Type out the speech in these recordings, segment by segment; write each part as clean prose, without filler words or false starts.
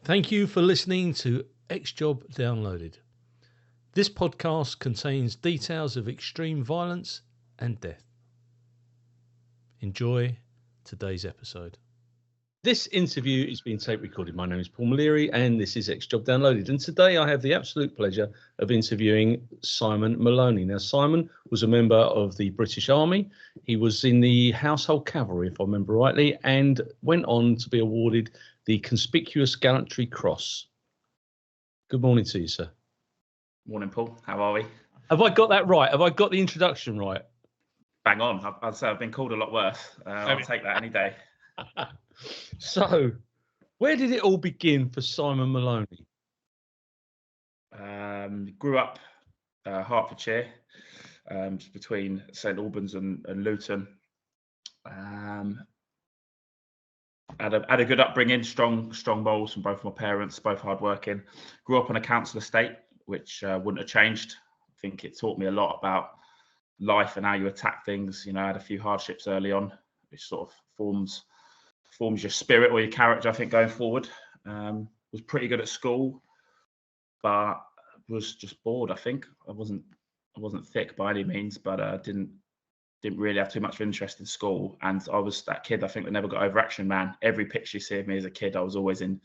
Thank you for listening to X-Job Downloaded. This podcast contains details of extreme violence and death. Enjoy today's episode. This interview is being tape recorded. My name is Paul Moloney and this is X-Job Downloaded. And today I have the absolute pleasure of interviewing Simon Moloney. Now, Simon was a member of the British Army. He was in the Household Cavalry, if I remember rightly, and went on to be awarded the Conspicuous Gallantry Cross. Good morning to you, sir. Morning, Paul. How are we? Have I got that right? Have I got the introduction right? Bang on. I'd say I've been called a lot worse. I'll take that any day. So, where did it all begin for Simon Moloney? Grew up Hertfordshire, between St Albans and Luton. Had a good upbringing, strong morals from both my parents, both hardworking. Grew up on a council estate, which wouldn't have changed. I think it taught me a lot about life and how you attack things. You know, I had a few hardships early on, which sort of forms your spirit or your character, I think, going forward. Was pretty good at school, but was just bored. I think I wasn't thick by any means, but didn't really have too much interest in school. And I was that kid, I think, that never got over Action Man. Every picture you see of me as a kid, I was always in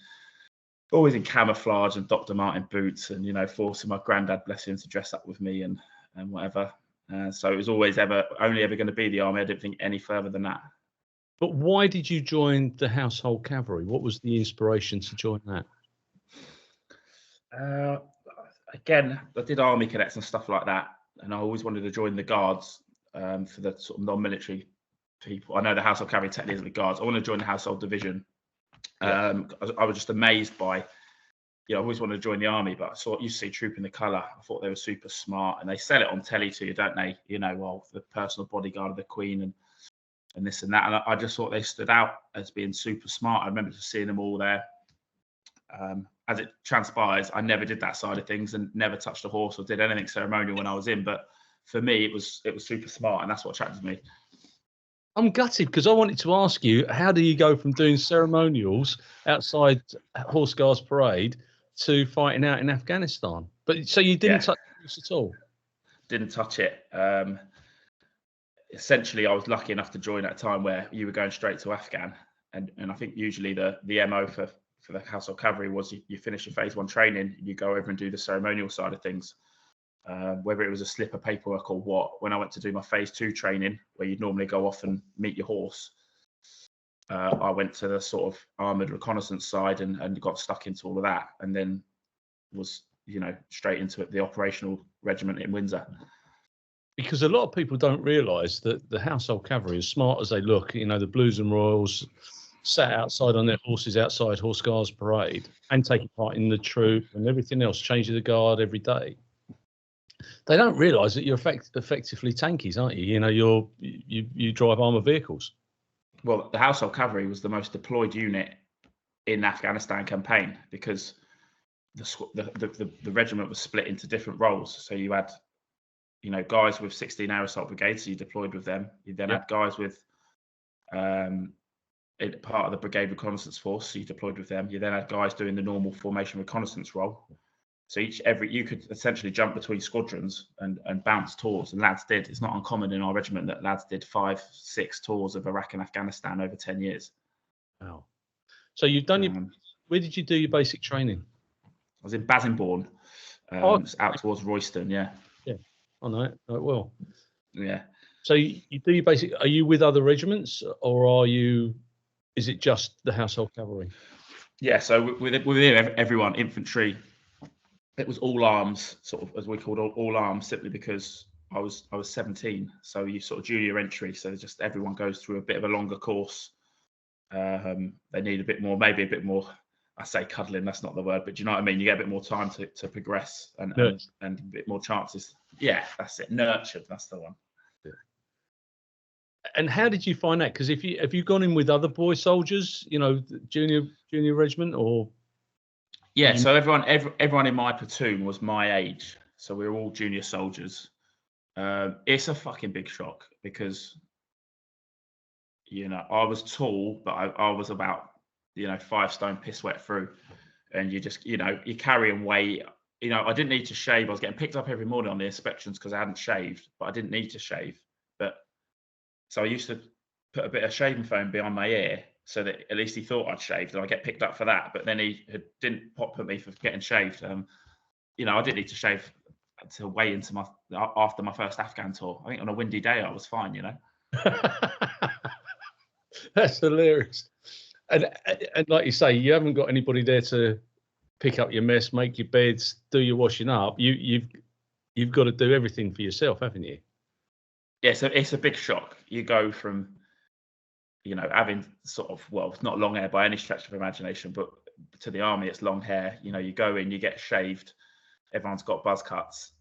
camouflage and Dr. Martin boots, and, you know, forcing my granddad, bless him, to dress up with me and whatever. So it was always only ever going to be the army. I didn't think any further than that. But why did you join the Household Cavalry? What was the inspiration to join that? Again, I did army cadets and stuff like that, and I always wanted to join the guards. For the sort of non-military people, I know the Household Cavalry technically isn't the guards. I want to join the Household Division. I was just amazed by, I always wanted to join the army, but I saw you see Troop in the Colour. I thought they were super smart, and they sell it on telly to you, don't they? You know, well, the personal bodyguard of the Queen and this and that. And I just thought they stood out as being super smart. I remember just seeing them all there. As it transpires, I never did that side of things and never touched a horse or did anything ceremonial when I was in. But for me, it was super smart, and that's what attracted me. I'm gutted because I wanted to ask you, how do you go from doing ceremonials outside Horse Guards Parade to fighting out in Afghanistan? But so you didn't touch it at all? Didn't touch it. Essentially, I was lucky enough to join at a time where you were going straight to Afghan, and I think usually the MO for the Household Cavalry was you finish your phase 1 training, you go over and do the ceremonial side of things. Whether it was a slip of paperwork or what, when I went to do my phase 2 training, where you'd normally go off and meet your horse, I went to the sort of armoured reconnaissance side and got stuck into all of that, and then was, straight into the operational regiment in Windsor. Because a lot of people don't realise that the Household Cavalry, as smart as they look, the Blues and Royals sat outside on their horses outside Horse Guards Parade and taking part in the troop and everything else, changing the guard every day. They don't realise that you're effectively tankies, aren't you? You drive armoured vehicles. Well, the Household Cavalry was the most deployed unit in the Afghanistan campaign because the regiment was split into different roles. So you had, guys with 16 Air Assault Brigades, so you deployed with them. You then had guys with part of the Brigade Reconnaissance Force, so you deployed with them. You then had guys doing the normal formation reconnaissance role. So you could essentially jump between squadrons and bounce tours, and lads did. It's not uncommon in our regiment that lads did 5-6 tours of Iraq and Afghanistan over 10 years. Wow. So you've done where did you do your basic training? I was in Bassingbourn, out towards Royston, yeah. Yeah, I know it well. Yeah. So you do your basic, are you with other regiments, or is it just the Household Cavalry? Yeah, so within everyone, infantry, it was all arms, sort of, as we called all arms, simply because I was 17, so you sort of junior entry, so just everyone goes through a bit of a longer course. They need maybe a bit more. I say cuddling, that's not the word, but do you know what I mean? You get a bit more time to progress and a bit more chances. Yeah, that's it. Nurtured, that's the one. Yeah. And how did you find that? Because have you gone in with other boy soldiers, junior regiment, or? Yeah, so everyone in my platoon was my age, so we were all junior soldiers. It's a fucking big shock because, I was tall, but I was about 5 stone piss wet through, and you just, you're carrying weight. I didn't need to shave. I was getting picked up every morning on the inspections because I hadn't shaved, but I didn't need to shave. So I used to put a bit of shaving foam behind my ear so that at least he thought I'd shaved, and I get picked up for that. But then he didn't put me for getting shaved. I didn't need to shave until way into after my first Afghan tour. I think on a windy day I was fine. That's hilarious. And like you say, you haven't got anybody there to pick up your mess, make your beds, do your washing up. You've got to do everything for yourself, haven't you? Yeah, so it's a big shock. You go from, having sort of, well, it's not long hair by any stretch of imagination, but to the army, it's long hair. You go in, you get shaved, everyone's got buzz cuts.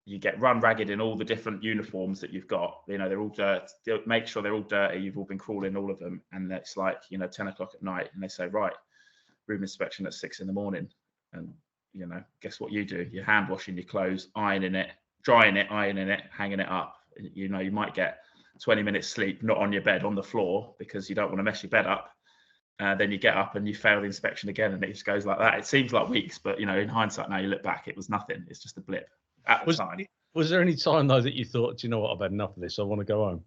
You get run ragged in all the different uniforms that you've got. They're all dirt. Make sure they're all dirty. You've all been crawling all of them, and it's like 10 o'clock at night, and they say, right, room inspection at 6 in the morning, and guess what you do? You're hand washing your clothes, ironing it, drying it, ironing it, hanging it up. You might get 20 minutes sleep, not on your bed, on the floor, because you don't want to mess your bed up. Then you get up and you fail the inspection again, and it just goes like that. It seems like weeks, but in hindsight, now you look back, it was nothing. It's just a blip. At the time. Was there any time though that you thought, do you know what, I've had enough of this, I want to go home?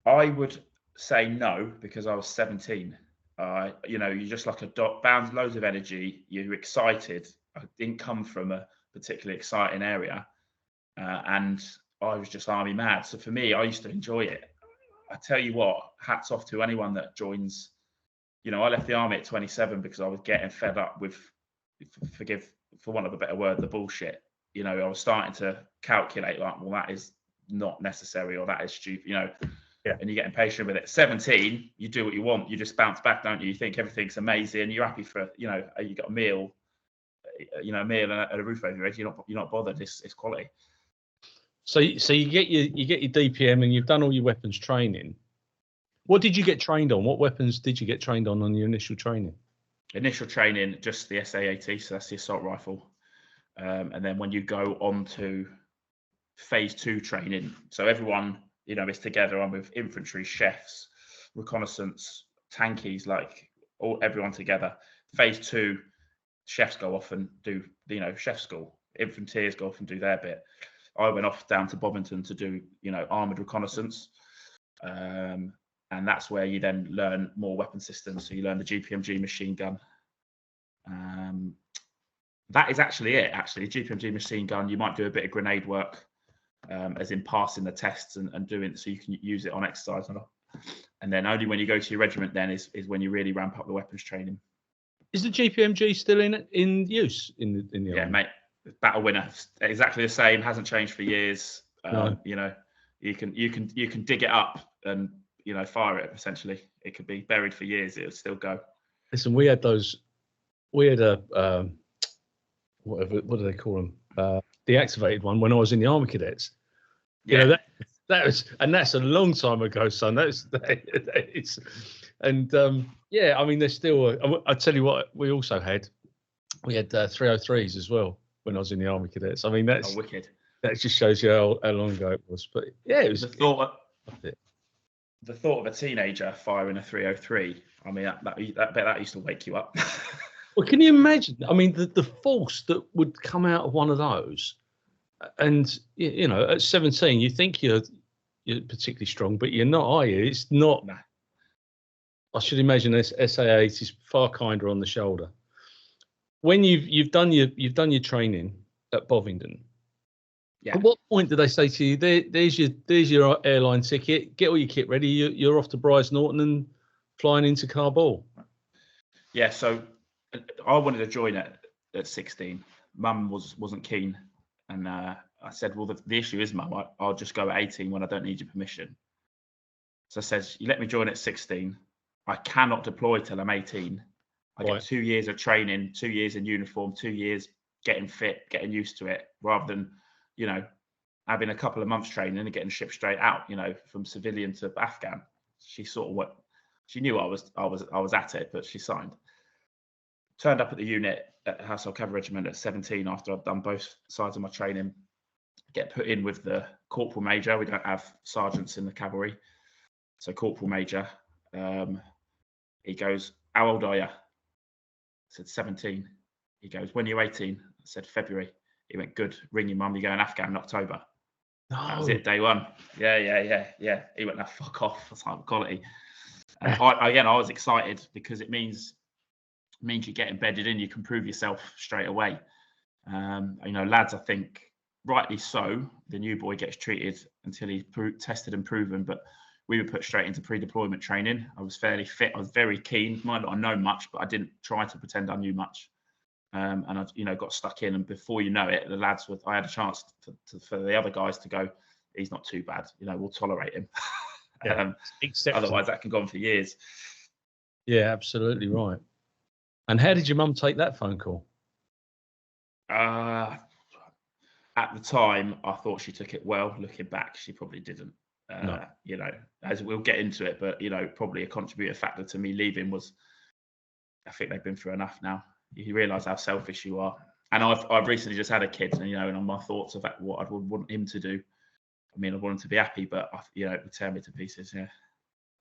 I would say no, because I was 17. You're just like a dot, bound, loads of energy. You're excited. I didn't come from a particularly exciting area, and I was just army mad. So for me, I used to enjoy it. I tell you what, hats off to anyone that joins. I left the army at 27 because I was getting fed up with, forgive for want of a better word, the bullshit. I was starting to calculate like, well, that is not necessary, or that is stupid, Yeah. And you get impatient with it. 17, you do what you want. You just bounce back, don't you? You think everything's amazing. You're happy for, you got a meal, a meal and a roof over your head. You're not bothered. It's quality. So you get your DPM, and you've done all your weapons training. What did you get trained on? What weapons did you get trained on your initial training? Initial training, just the SAAT, so that's the assault rifle. And then when you go on to phase 2 training, so everyone, is together. I'm with infantry, chefs, reconnaissance, tankies, everyone together. Phase 2, chefs go off and do, chef school. Infanteers go off and do their bit. I went off down to Bovington to do, armoured reconnaissance. And that's where you then learn more weapon systems. So you learn the GPMG machine gun. That is actually it. Actually, GPMG machine gun. You might do a bit of grenade work, as in passing the tests and doing, so you can use it on exercise and all. And then only when you go to your regiment then is when you really ramp up the weapons training. Is the GPMG still in use in the yeah, army? Mate. Battle winner, exactly the same. Hasn't changed for years. No. You can dig it up and fire it. Essentially, it could be buried for years. It'll still go. Listen, we had a whatever, what do they call them? Deactivated one when I was in the Army Cadets. Yeah, that was, and that's a long time ago, son. Yeah. I mean, there's still. I tell you what, we had 303s as well when I was in the Army Cadets. I mean, that's wicked. That just shows you how long ago it was. But yeah, it was the thought of a teenager firing a 303. I mean, that used to wake you up. Well, can you imagine? I mean, the force that would come out of one of those, and at 17, you think you're particularly strong, but you're not, are you? It's not. Nah. I should imagine SA8 is far kinder on the shoulder. When you've done your training at Bovington, yeah. At what point did they say to you, there's your airline ticket, get all your kit ready, you're off to Bryce Norton and flying into Kabul? Yeah, so I wanted to join at 16. Mum wasn't keen, and I said, well, the issue is, Mum, I'll just go at 18 when I don't need your permission. So I says, you let me join at 16. I cannot deploy till I'm 18. I get 2 years of training, 2 years in uniform, 2 years getting fit, getting used to it, rather than, having a couple of months training and getting shipped straight out, from civilian to Afghan. She knew I was at it, but she signed. Turned up at the unit at the Household Cavalry Regiment at 17 after I'd done both sides of my training. Get put in with the corporal major. We don't have sergeants in the cavalry, so corporal major. He goes, "How old are you?" I said, 17. He goes, "When are you 18?" I said, "February." He went, "Good. Ring your mum. You're going Afghan in October." That was it, day one. Yeah. He went, "Now fuck off." That's like quality. And I was excited because it means you get embedded in. You can prove yourself straight away. Lads, I think rightly so, the new boy gets treated until he's tested and proven. But we were put straight into pre-deployment training. I was fairly fit. I was very keen. Might not know much, but I didn't try to pretend I knew much. And I, got stuck in. And before you know it, the lads I had a chance for the other guys to go, "He's not too bad. We'll tolerate him." Yeah, otherwise, that can go on for years. Yeah, absolutely right. And how did your mum take that phone call? At the time, I thought she took it well. Looking back, she probably didn't. No. As we'll get into it, but probably a contributing factor to me leaving was, I think they've been through enough now. You realise how selfish you are. And I've recently just had a kid, and and on my thoughts of what I would want him to do. I mean, I want him to be happy, but it would tear me to pieces. Yeah.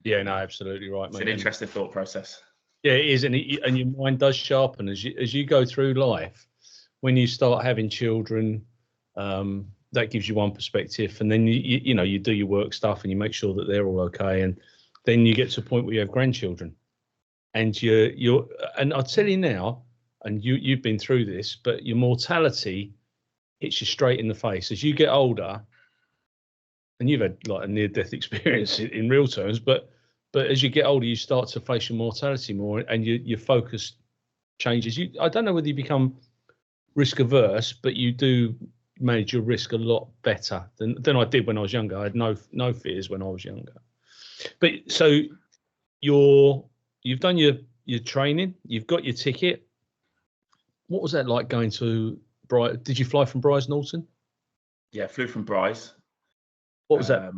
Yeah, no, absolutely right, It's mate. an interesting thought process. Yeah, it is, and your mind does sharpen as you go through life. When you start having children, that gives you one perspective, and then you do your work stuff and you make sure that they're all okay, and then you get to a point where you have grandchildren, and and I'll tell you now, and you've been through this, but your mortality hits you straight in the face as you get older, and you've had like a near-death experience in real terms, but as you get older, you start to face your mortality more, and your focus changes. I don't know whether you become risk averse, but you do manage your risk a lot better than I did when I was younger. I had no fears when I was younger. But so you've done your training, you've got your ticket. What was that like going to Did you fly from Brize Norton? Yeah, flew from Brize. What was that?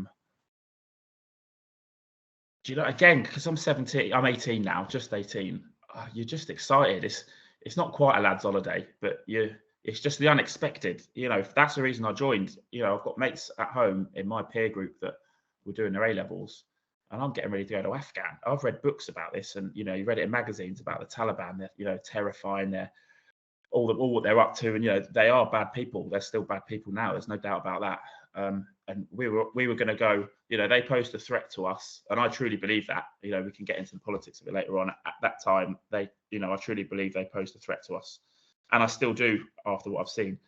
Do you know, again, because I'm 17, I'm 18 now, just 18. You're just excited. It's not quite a lad's holiday, but it's just the unexpected. That's the reason I joined. I've got mates at home in my peer group that were doing their A-levels, and I'm getting ready to go to Afghan. I've read books about this, and you read it in magazines about the Taliban. They're terrifying. They're all what they're up to, and they are bad people. They're still bad people now. There's no doubt about that. And we were going to go. They posed a threat to us, and I truly believe that. We can get into the politics of it later on. At that time, I truly believe they posed a threat to us, and I still do after what I've seen.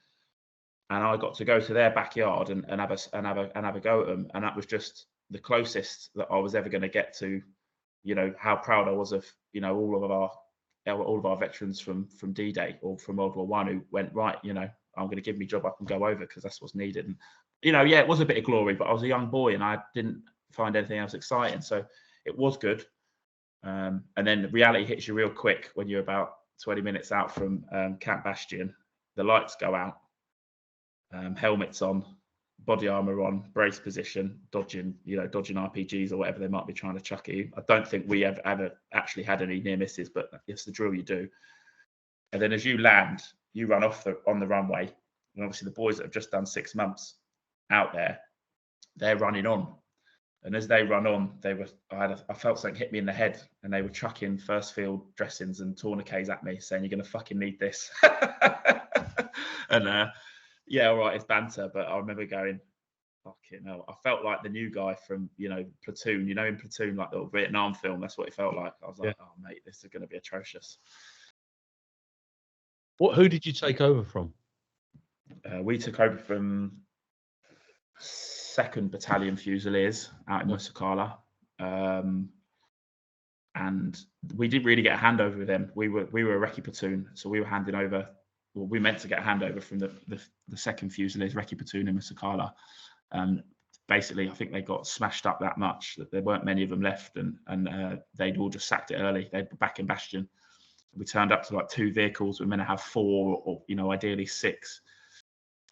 And I got to go to their backyard and have a go at them, and that was just the closest that I was ever going to get to, how proud I was of, all of our veterans from D-Day or from World War I who went, right, I'm going to give me job up and go over because that's what's needed. And it was a bit of glory, but I was a young boy and I didn't find anything else exciting, so it was good. And then reality hits you real quick when you're about 20 minutes out from Camp Bastion. The lights go out, helmets on, body armor on, brace position, dodging RPGs or whatever they might be trying to chuck at you. I don't think we have ever actually had any near misses, but it's the drill you do. And then as you land, you run off on the runway, and obviously the boys that have just done 6 months out there, they're running on. And as they run on, I felt something hit me in the head, and they were chucking first field dressings and tourniquets at me, saying, "You're going to fucking need this." And yeah, all right, it's banter, but I remember going, fucking hell. I felt like the new guy from, Platoon, in Platoon, like the Vietnam film. That's what it felt like. I was like, oh, mate, this is going to be atrocious. Who did you take over from? We took over from 2nd Battalion Fusiliers out in Musakala. And we didn't really get a handover with them. We were a recce platoon, so we were handing over. Well, we meant to get a handover from the 2nd Fusiliers recce platoon in Musakala. And basically, I think they got smashed up that much that there weren't many of them left, and they'd all just sacked it early. They'd be back in Bastion. We turned up to like 2 vehicles. We were meant to have 4, or ideally 6.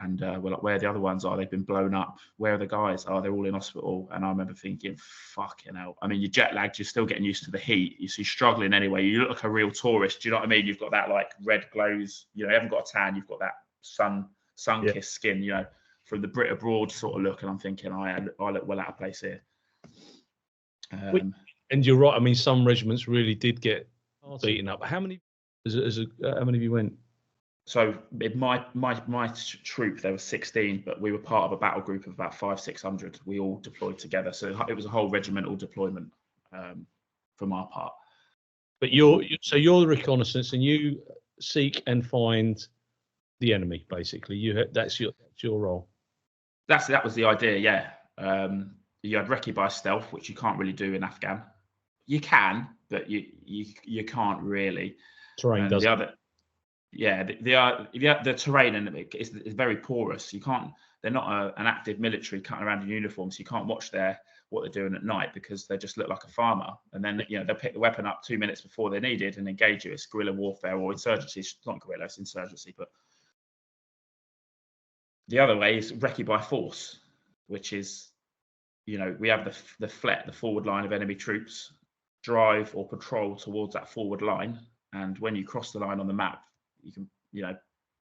And we're like, where the other ones are? They've been blown up. Where are the guys? Oh, they're all in hospital. And I remember thinking, fucking hell. I mean, you're jet lagged. You're still getting used to the heat. You're struggling anyway. You look like a real tourist. Do you know what I mean? You've got that like red glows. You haven't got a tan. You've got that sun-kissed skin, from the Brit abroad sort of look. And I'm thinking, I look well out of place here. And you're right. I mean, some regiments really did get beaten up. How many? How many of you went? So in my troop, there were 16, but we were part of a battle group of about 500-600. We all deployed together, so it was a whole regimental deployment from our part. But you're the reconnaissance, and you seek and find the enemy. Basically, that's your role. That was the idea. Yeah, you had recce by stealth, which you can't really do in Afghan. You can, but you can't really. Terrain does. The terrain and it's very porous. You can't. They're not an active military cutting around in uniform, so you can't watch what they're doing at night because they just look like a farmer. And then they'll pick the weapon up 2 minutes before they're needed and engage you. It's guerrilla warfare or insurgency. It's not guerrilla, it's insurgency. But the other way is recce by force, which is, we have the FLET, the forward line of enemy troops, drive or patrol towards that forward line. And when you cross the line on the map, you can,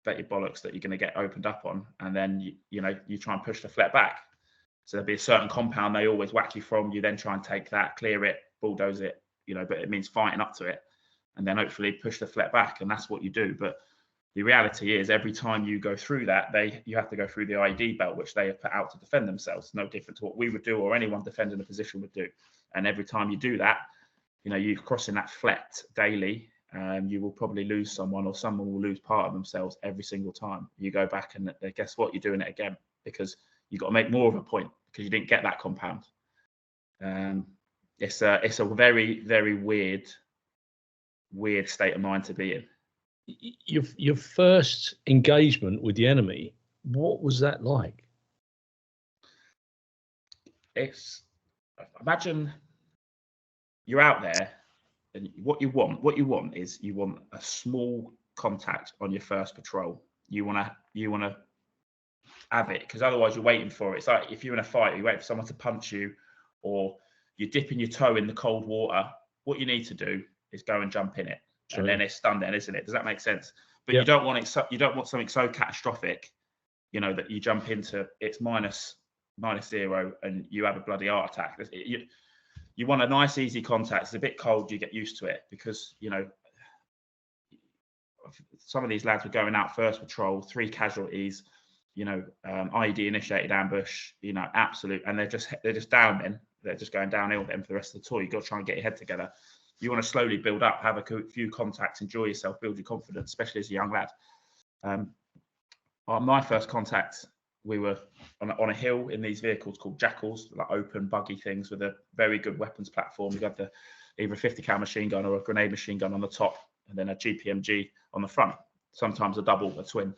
bet your bollocks that you're going to get opened up on. And then, you try and push the FLET back. So there'll be a certain compound they always whack you from. You then try and take that, clear it, bulldoze it, but it means fighting up to it. And then hopefully push the FLET back. And that's what you do. But the reality is every time you go through that, you have to go through the ID belt, which they have put out to defend themselves. No different to what we would do or anyone defending a position would do. And every time you do that, you're crossing that FLET daily. You will probably lose someone or someone will lose part of themselves every single time. You go back and guess what? You're doing it again because you've got to make more of a point because you didn't get that compound. It's a very, very weird state of mind to be in. Your first engagement with the enemy, what was that like? Imagine you're out there and what you want is a small contact on your first patrol. You want to have it because otherwise you're waiting for it. It's like if you're in a fight, you wait for someone to punch you or you're dipping your toe in the cold water. What you need to do is go and jump in it. Sure. And then it's done then, isn't it? Does that make sense? But you don't want something so catastrophic, that you jump into it's minus 0 and you have a bloody heart attack. You want a nice, easy contact. It's a bit cold. You get used to it because, some of these lads were going out first patrol, 3 casualties, IED initiated ambush, absolute. And they're just down then. They're just going downhill then for the rest of the tour. You've got to try and get your head together. You want to slowly build up, have a few contacts, enjoy yourself, build your confidence, especially as a young lad. On my first contact, we were on a hill in these vehicles called Jackals, like open buggy things with a very good weapons platform. You got either a 50 cal machine gun or a grenade machine gun on the top, and then a GPMG on the front. Sometimes a double, a twin.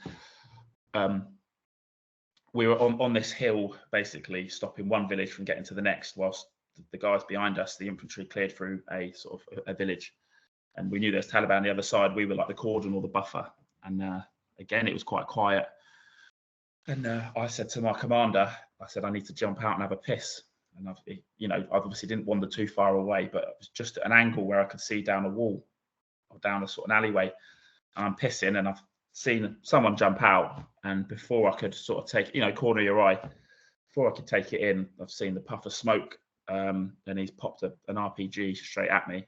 We were on this hill, basically stopping one village from getting to the next, whilst the guys behind us, the infantry, cleared through a sort of a village, and we knew there's Taliban on the other side. We were like the cordon or the buffer, and again it was quite quiet. And I said to my commander, I need to jump out and have a piss. And I obviously didn't wander too far away, but it was just at an angle where I could see down a wall or down a sort of an alleyway. And I'm pissing, and I've seen someone jump out. And before I could sort of take, corner your eye, before I could take it in, I've seen the puff of smoke. And he's popped an RPG straight at me.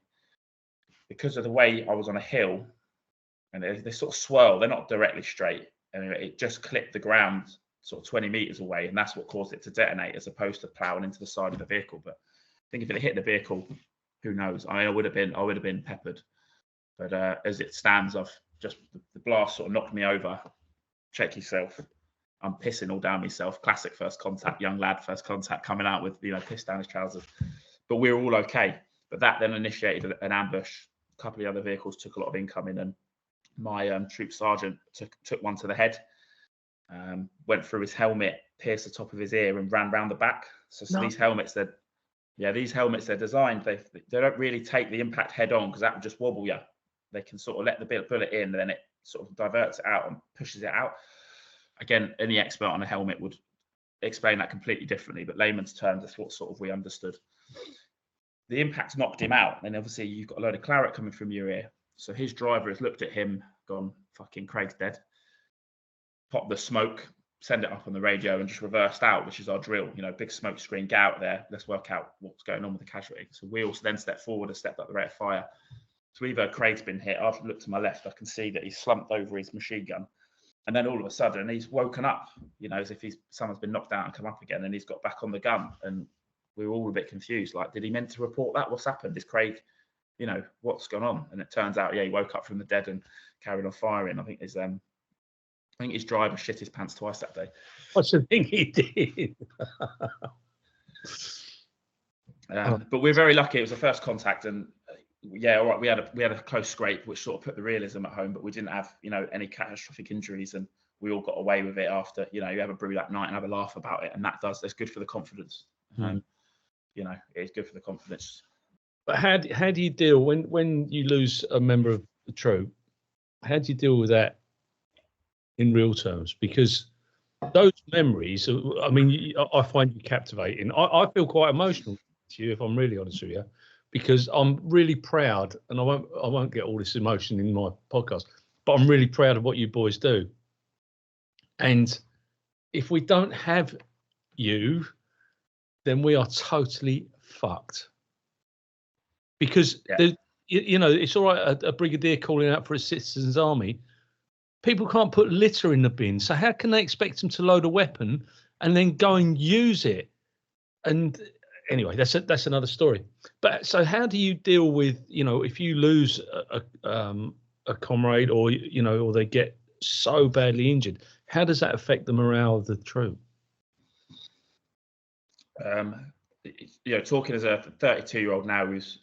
Because of the way I was on a hill, and they sort of swirl, they're not directly straight. And it just clipped the ground sort of 20 meters away, and that's what caused it to detonate, as opposed to plowing into the side of the vehicle. But I think if it had hit the vehicle, who knows? I would have been peppered. But as it stands, I've just the blast sort of knocked me over. Check yourself. I'm pissing all down myself. Classic first contact, young lad first contact, coming out with piss down his trousers. But we were all okay. But that then initiated an ambush. A couple of the other vehicles took a lot of incoming, and my troop sergeant took one to the head, went through his helmet, pierced the top of his ear, and ran round the back. So these helmets, they're designed. They don't really take the impact head on because that would just wobble you. They can sort of let the bullet in, and then it sort of diverts it out and pushes it out. Again, any expert on a helmet would explain that completely differently, but layman's terms, that's what sort of we understood. The impact knocked him out, and obviously you've got a load of claret coming from your ear. So his driver has looked at him, gone, fucking Craig's dead. Popped the smoke, send it up on the radio and just reversed out, which is our drill. Big smoke screen, get out there. Let's work out what's going on with the casualty. So we also then stepped forward and stepped up the rate of fire. So we've heard Craig's been hit. I've looked to my left. I can see that he's slumped over his machine gun. And then all of a sudden he's woken up, as if someone's been knocked out and come up again, and he's got back on the gun. And we were all a bit confused. Like, did he meant to report that? What's happened? Is Craig, what's gone on? And it turns out, he woke up from the dead and carried on firing. I think his driver shit his pants twice that day. I should think he did. But we're very lucky. It was the first contact, and all right, we had a close scrape, which sort of put the realism at home. But we didn't have any catastrophic injuries, and we all got away with it after. You have a brew that night and have a laugh about it, and that's good for the confidence. It's good for the confidence. But how do you deal when you lose a member of the troop? How do you deal with that in real terms? Because those memories, I find you captivating. I feel quite emotional to you, if I'm really honest with you, because I'm really proud, and I won't get all this emotion in my podcast, but I'm really proud of what you boys do. And if we don't have you, then we are totally fucked. Because it's all right, a brigadier calling out for a citizen's army. People can't put litter in the bin, so how can they expect them to load a weapon and then go and use it? And anyway, that's another story. But so how do you deal with, if you lose a comrade, or or they get so badly injured, how does that affect the morale of the troop? Talking as a 32-year-old now who's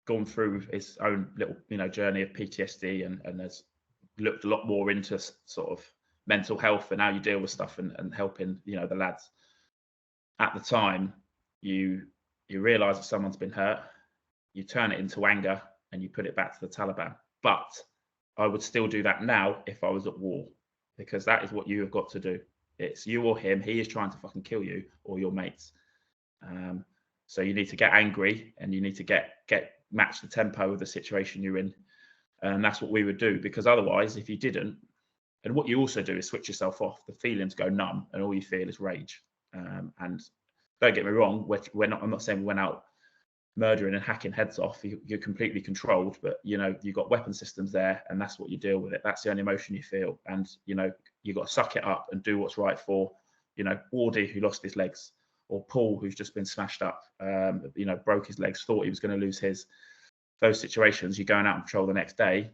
gone through his own little journey of PTSD and has looked a lot more into sort of mental health and how you deal with stuff and helping the lads. At the time, you realize that someone's been hurt, you turn it into anger and you put it back to the Taliban. But I would still do that now if I was at war, because that is what you have got to do. It's you or him. He is trying to fucking kill you or your mates. So you need to get angry and you need to match the tempo of the situation you're in. And that's what we would do, because otherwise, if you didn't, and what you also do is switch yourself off, the feelings go numb and all you feel is rage. And don't get me wrong, I'm not saying we went out murdering and hacking heads off. You're completely controlled, but you've got weapon systems there, and that's what you deal with it. That's the only emotion you feel. And you've got to suck it up and do what's right for, Wardy, who lost his legs, or Paul, who's just been smashed up, broke his legs, thought he was going to lose his. Those situations, you're going out and patrol the next day,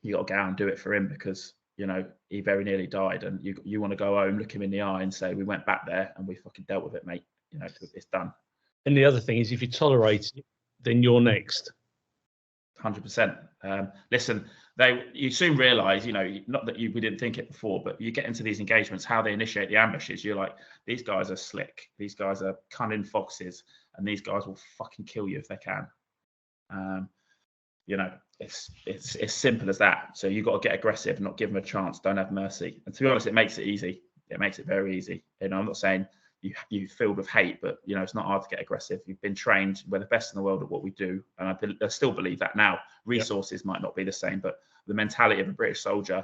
you got to go out and do it for him, because he very nearly died, and you want to go home, look him in the eye and say, we went back there and we fucking dealt with it, mate. It's done. And the other thing is, if you tolerate it, then you're next. 100%. Listen, you soon realise, not that we didn't think it before, but you get into these engagements, how they initiate the ambushes. You're like, these guys are slick, these guys are cunning foxes, and these guys will fucking kill you if they can. It's as simple as that. So you've got to get aggressive, not give them a chance, don't have mercy. And to be honest, it makes it easy. It makes it very easy. I'm not saying you filled with hate, but it's not hard to get aggressive. You've been trained. We're the best in the world at what we do, and I still believe that now. Resources might not be the same, but the mentality of a British soldier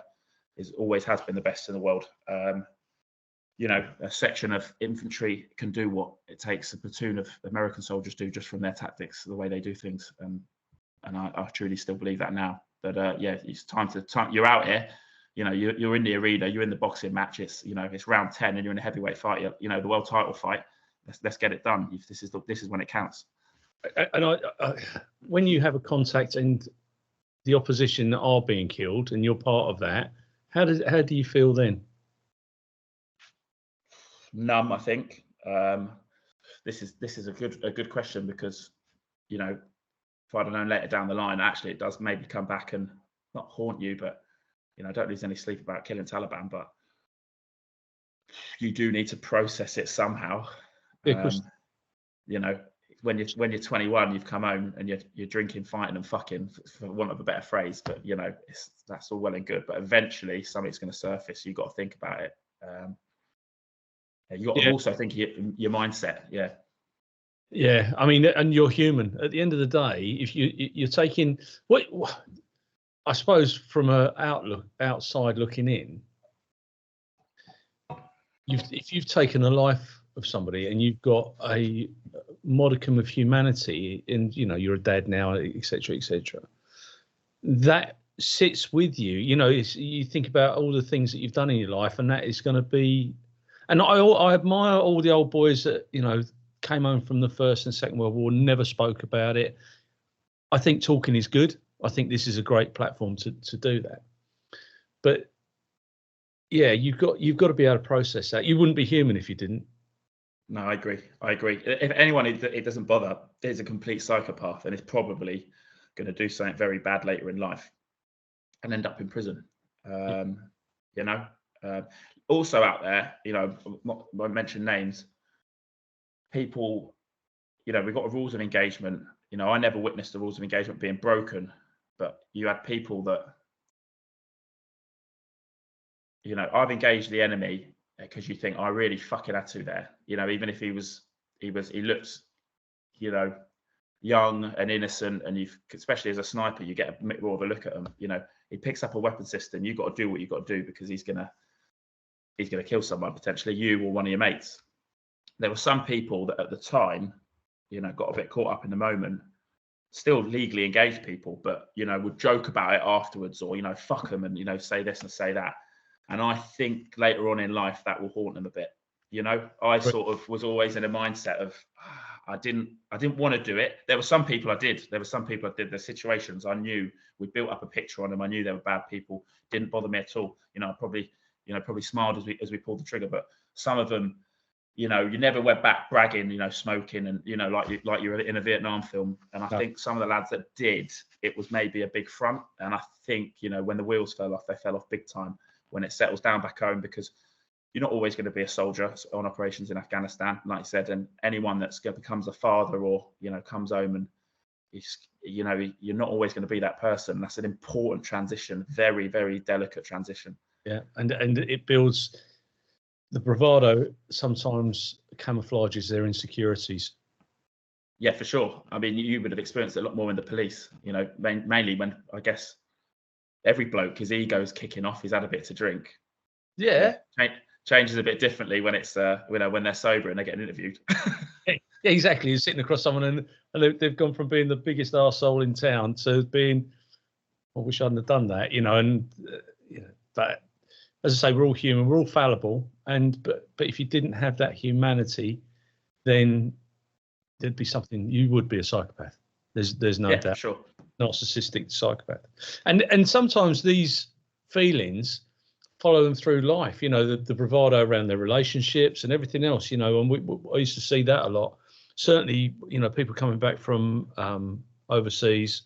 always has been the best in the world. A section of infantry can do what it takes a platoon of American soldiers do, just from their tactics, the way they do things. And I truly still believe that now. But it's time. You're out here. You're in the arena. You're in the boxing match. It's it's round 10, and you're in a heavyweight fight. The world title fight. Let's get it done. This is when it counts. And when you have a contact and the opposition are being killed, and you're part of that, how do you feel then? Numb, I think. This is a good question, because if I'd have known later down the line, actually it does maybe come back and not haunt you, but don't lose any sleep about killing Taliban, but you do need to process it somehow. When you're 21, you've come home and you're drinking, fighting, and fucking, for want of a better phrase. But that's all well and good. But eventually, something's going to surface. You've got to think about it. You got to also think your mindset. Yeah. Yeah, and you're human. At the end of the day, if you're taking what I suppose from a outside looking in, if you've taken a life of somebody and you've got a modicum of humanity, and you're a dad now, etc., etc., that sits with you. You think about all the things that you've done in your life, and that is going to be. And I admire all the old boys that came home from the First and Second World War, never spoke about it. I think talking is good. I think this is a great platform to do that. But yeah, you've got to be able to process that. You wouldn't be human if you didn't. No, I agree. If anyone it doesn't bother, is a complete psychopath and is probably going to do something very bad later in life and end up in prison. Also out there, won't mention names. People, we've got rules of engagement. I never witnessed the rules of engagement being broken, but you had people that, I've engaged the enemy because you think I really fucking had to there. Even if he looked, young and innocent, and especially as a sniper, you get a bit more of a look at him. He picks up a weapon system. You've got to do what you've got to do because he's gonna kill someone, potentially you or one of your mates. There were some people that at the time, got a bit caught up in the moment, still legally engaged people, but would joke about it afterwards, or fuck them and say this and say that. And I think later on in life that will haunt them a bit. I sort of was always in a mindset of I didn't want to do it. There were some people I did. The situations I knew, we built up a picture on them. I knew they were bad people. Didn't bother me at all. I probably smiled as we pulled the trigger. But some of them, you never went back bragging, smoking and like you're in a Vietnam film. And I think some of the lads that did, it was maybe a big front. And I think when the wheels fell off, they fell off big time when it settles down back home, because you're not always going to be a soldier on operations in Afghanistan, like I said, and anyone that becomes a father or, comes home and you're not always going to be that person. That's an important transition, very, very delicate transition. Yeah. And it builds the bravado, sometimes camouflages their insecurities. Yeah, for sure. I mean, you would have experienced it a lot more in the police, mainly when, I guess, every bloke, his ego's kicking off, he's had a bit to drink. Yeah. Changes a bit differently when it's when they're sober and they're getting interviewed. Yeah, exactly. You're sitting across someone and they've gone from being the biggest arsehole in town to being, I wish I hadn't have done that, but as I say, we're all human, we're all fallible, but if you didn't have that humanity, then there'd be something. You would be a psychopath. There's no doubt. Sure. Narcissistic psychopath, and sometimes these feelings follow them through life. The bravado around their relationships and everything else. And I used to see that a lot. Certainly, people coming back from overseas,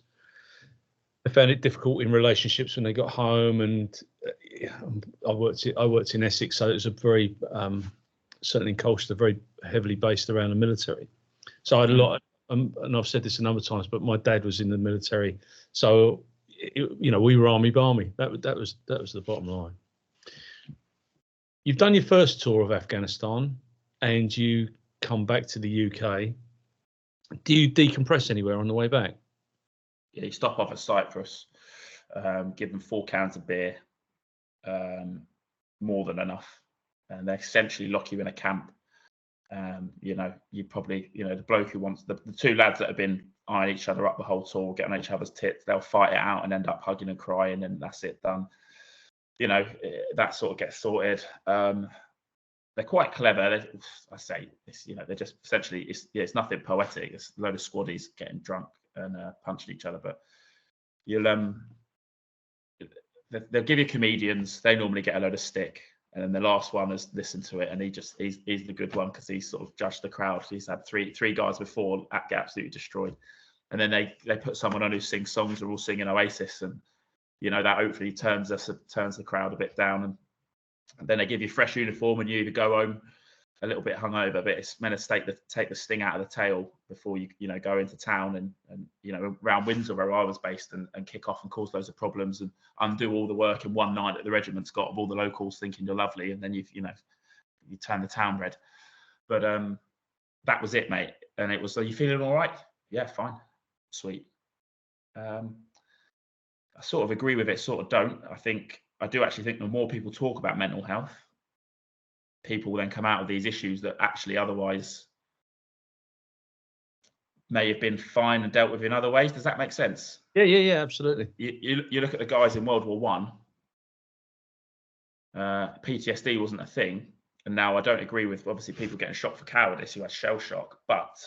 they found it difficult in relationships when they got home. And I worked in Essex, so it was a very certainly in Colchester, very heavily based around the military. So I had a lot. And I've said this a number of times, but my dad was in the military, so we were army barmy. That was the bottom line. You've done your first tour of Afghanistan, and you come back to the UK. Do you decompress anywhere on the way back? Yeah, you stop off at Cyprus, give them 4 cans of beer, more than enough, and they essentially lock you in a camp. You probably, the bloke who wants the 2 lads that have been eyeing each other up the whole tour, getting on each other's tits, they'll fight it out and end up hugging and crying, and that's it, done. That sort of gets sorted. They're quite clever. I say this, they're just essentially, it's nothing poetic. It's a load of squaddies getting drunk and punching each other. But they'll give you comedians. They normally get a load of stick. And then the last one has listened to it, and he's the good one because he's sort of judged the crowd. He's had three guys before get absolutely destroyed, and then they put someone on who sings songs. They're all singing Oasis, and that hopefully turns the crowd a bit down. And then they give you fresh uniform, and you either go home a little bit hungover, but it's meant to take the sting out of the tail before you go into town and around Windsor where I was based and kick off and cause loads of problems and undo all the work in one night that the regiment's got of all the locals thinking you're lovely, and then you turn the town red. But that was it, mate. And it was, so you feeling all right? Yeah, fine, sweet. I sort of agree with it, sort of don't. I do actually think the more people talk about mental health, people will then come out of these issues that actually otherwise may have been fine and dealt with in other ways. Does that make sense? Yeah, absolutely. You look at the guys in World War One. PTSD wasn't a thing, and now I don't agree with obviously people getting shot for cowardice who had shell shock, but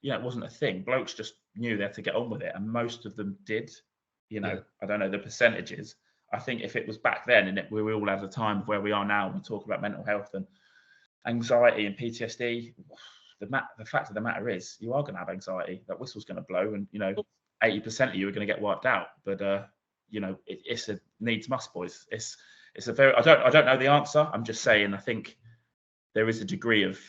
it wasn't a thing. Blokes just knew they had to get on with it, and most of them did. I don't know the percentages. I think if it was back then, and we were all at a time of where we are now, we talk about mental health and anxiety and PTSD. The fact of the matter is, you are going to have anxiety. That whistle's going to blow, and 80% of you are going to get wiped out. But it's a needs must, boys. It's a very. I don't know the answer. I'm just saying. I think there is a degree of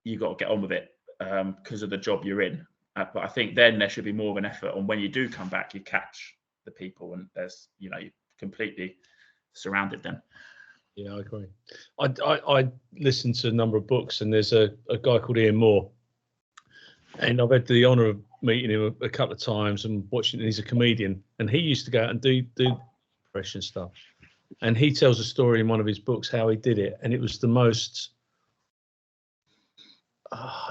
you got to get on with it because of the job you're in. But I think then there should be more of an effort on when you do come back, you catch the people, and there's you're completely surrounded then. Yeah, I agree. I listened to a number of books, and there's a guy called Ian Moore, and I've had the honour of meeting him a couple of times and watching. He's a comedian, and he used to go out and do depression stuff. And he tells a story in one of his books how he did it, and it was the most.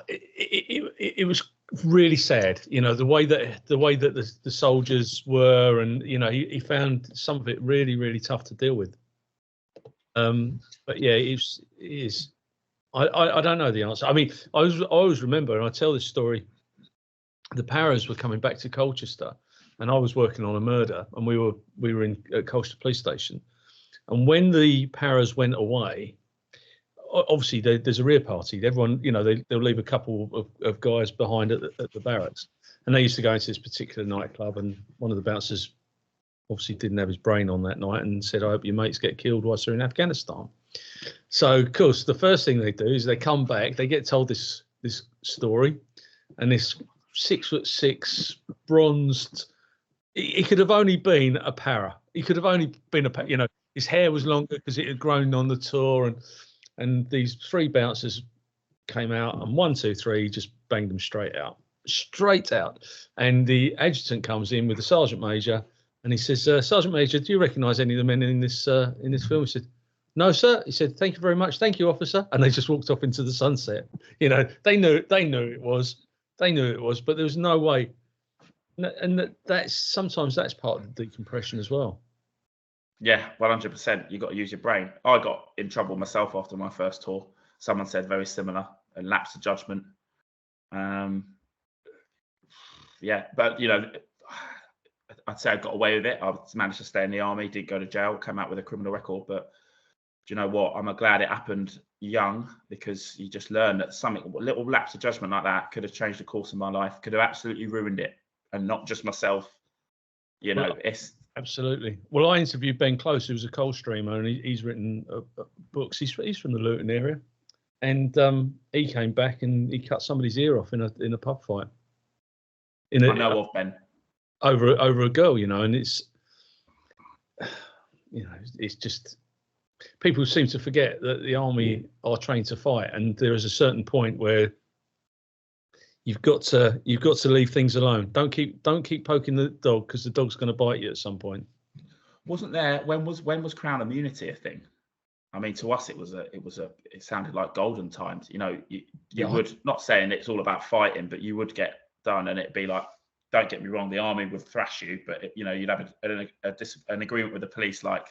It was really sad, the way that the soldiers were, and he found some of it really, really tough to deal with. But yeah, it is. I don't know the answer. I mean, I always remember, and I tell this story. The Paras were coming back to Colchester, and I was working on a murder, and we were in Colchester Police Station. And when the Paras went away, obviously there's a rear party. Everyone, they'll leave a couple of guys behind at the barracks, and they used to go into this particular nightclub. And one of the bouncers obviously didn't have his brain on that night and said, "I hope your mates get killed whilst they're in Afghanistan." So, of course, the first thing they do is they come back. They get told this story, and this 6'6", bronzed. He could have only been a para. He could have only been a. His hair was longer because it had grown on the tour, and these three bouncers came out, and 1, 2, 3 just banged them straight out. And the adjutant comes in with the sergeant major, and he says, "Sergeant Major, do you recognise any of the men in this film?" He said, "No, sir." He said, "Thank you very much. Thank you, officer." And they just walked off into the sunset. They knew it was, but there was no way. And that's sometimes that's part of the decompression as well. Yeah, 100%. You got to use your brain. I got in trouble myself after my first tour. Someone said very similar, a lapse of judgment. Yeah, but I'd say I got away with it. I managed to stay in the army, didn't go to jail, came out with a criminal record. But do you know what? I'm glad it happened young, because you just learn that a little lapse of judgment like that could have changed the course of my life, could have absolutely ruined it, and not just myself. It's absolutely. Well, I interviewed Ben Close, who's a Coldstreamer, and he's written books. He's from the Luton area, and he came back and he cut somebody's ear off in a pub fight. I know of Ben. Over a girl, and it's just people seem to forget that the army are trained to fight, and there is a certain point where you've got to leave things alone. Don't keep poking the dog, because the dog's going to bite you at some point. Wasn't there when was Crown Immunity a thing? I mean, to us it sounded like golden times. You would, not saying it's all about fighting, but you would get done, and it'd be like, don't get me wrong, the army would thrash you, but you'd have an agreement with the police, like,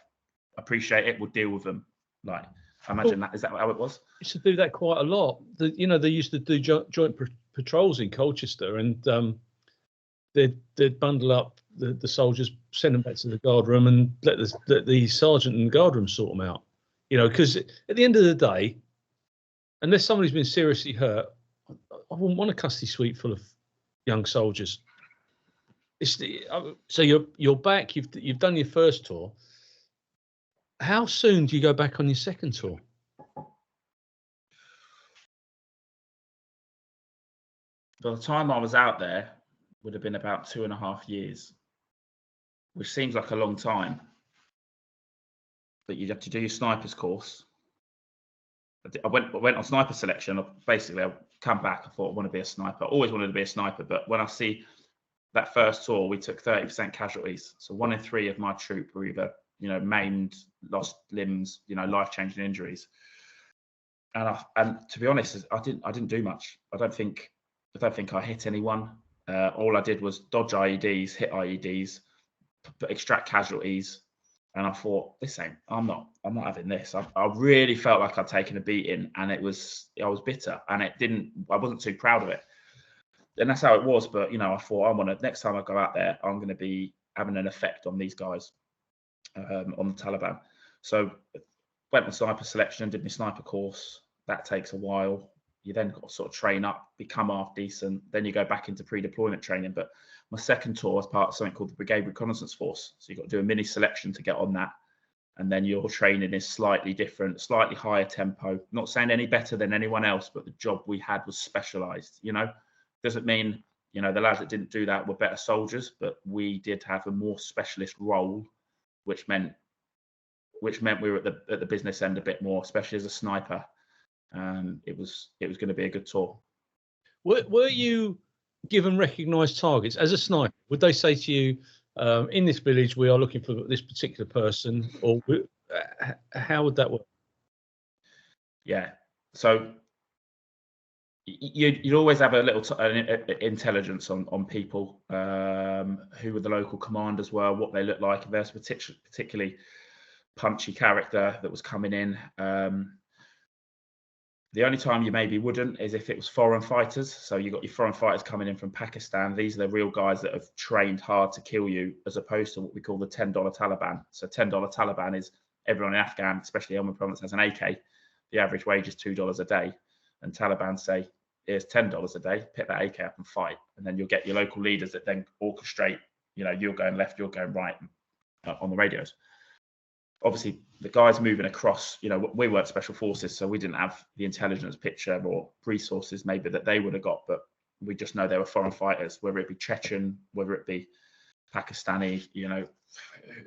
appreciate it, we'll deal with them. Like, I imagine that is that how it was? Used to do that quite a lot. They used to do joint patrols in Colchester, and they'd bundle up the soldiers, send them back to the guard room, and let the sergeant and guard room sort them out. Because at the end of the day, unless somebody's been seriously hurt, I wouldn't want a custody suite full of young soldiers. So you're back. You've done your first tour. How soon do you go back on your second tour? By the time I was out there, would have been about 2.5 years, which seems like a long time. But you'd have to do your sniper's course. I went on sniper selection. Basically, I come back. I thought I want to be a sniper. I always wanted to be a sniper, but when I see that first tour, we took 30% casualties. So 1 in 3 of my troop were either, maimed, lost limbs, life-changing injuries. and to be honest, I didn't do much. I don't think I hit anyone. All I did was dodge IEDs, hit IEDs, extract casualties, and I thought, I'm not having this. I really felt like I'd taken a beating, and I was bitter, and I wasn't too proud of it. And that's how it was. But I thought, next time I go out there, I'm going to be having an effect on these guys, on the Taliban. So went on sniper selection, did my sniper course. That takes a while. You then got to sort of train up, become half decent. Then you go back into pre-deployment training. But my second tour was part of something called the Brigade Reconnaissance Force. So you've got to do a mini selection to get on that. And then your training is slightly different, slightly higher tempo. Not saying any better than anyone else, but the job we had was specialised. Doesn't mean, the lads that didn't do that were better soldiers, but we did have a more specialist role, which meant we were at the business end a bit more, especially as a sniper. It was going to be a good tour. Were you given recognised targets as a sniper? Would they say to you, in this village we are looking for this particular person, or how would that work? Yeah, so you'd always have a little intelligence on people, who were the local commanders were, what they looked like. If there's a particularly punchy character that was coming in. The only time you maybe wouldn't is if it was foreign fighters. So you got your foreign fighters coming in from Pakistan. These are the real guys that have trained hard to kill you, as opposed to what we call the $10 Taliban. So $10 Taliban is everyone in Afghan, especially Helmand Province, has an AK. The average wage is $2 a day. And Taliban say, here's $10 a day, pick that AK up and fight. And then you'll get your local leaders that then orchestrate, you're going left, you're going right on the radios. Obviously, the guys moving across, we weren't special forces, so we didn't have the intelligence picture or resources maybe that they would have got, but we just know they were foreign fighters, whether it be Chechen, whether it be Pakistani,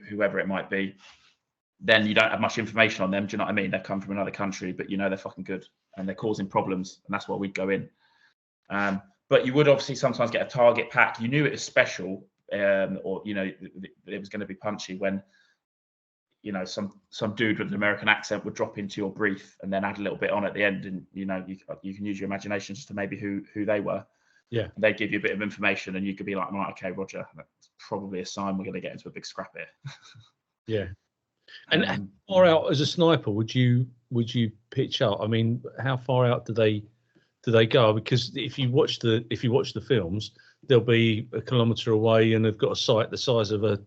whoever it might be. Then you don't have much information on them. Do you know what I mean? They come from another country, but they're fucking good and they're causing problems, and that's why we'd go in. But you would obviously sometimes get a target pack. You knew it was special, or it was going to be punchy when some dude with an American accent would drop into your brief and then add a little bit on at the end, and you can use your imagination just to maybe who they were. Yeah, and they give you a bit of information, and you could be like, right, okay, Roger, that's probably a sign we're going to get into a big scrap here. Yeah. And how far out as a sniper would you pitch out? I mean, how far out do they go? Because if you watch the films, they'll be a kilometre away and they've got a sight the size of the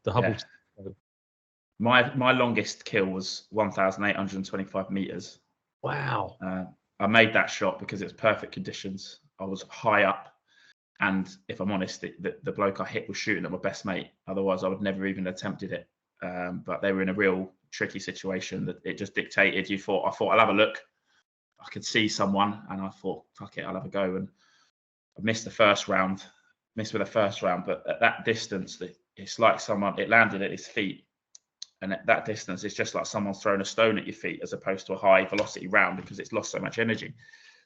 Hubble. Yeah. My longest kill was 1,825 meters. Wow. I made that shot because it was perfect conditions. I was high up, and if I'm honest, the bloke I hit was shooting at my best mate. Otherwise, I would never even attempted it. But they were in a real tricky situation that it just dictated. I thought I'll have a look. I could see someone, and I thought, fuck it, I'll have a go. And I missed with the first round, but at that distance, it's like it landed at his feet. And at that distance, it's just like someone's thrown a stone at your feet, as opposed to a high velocity round, because it's lost so much energy.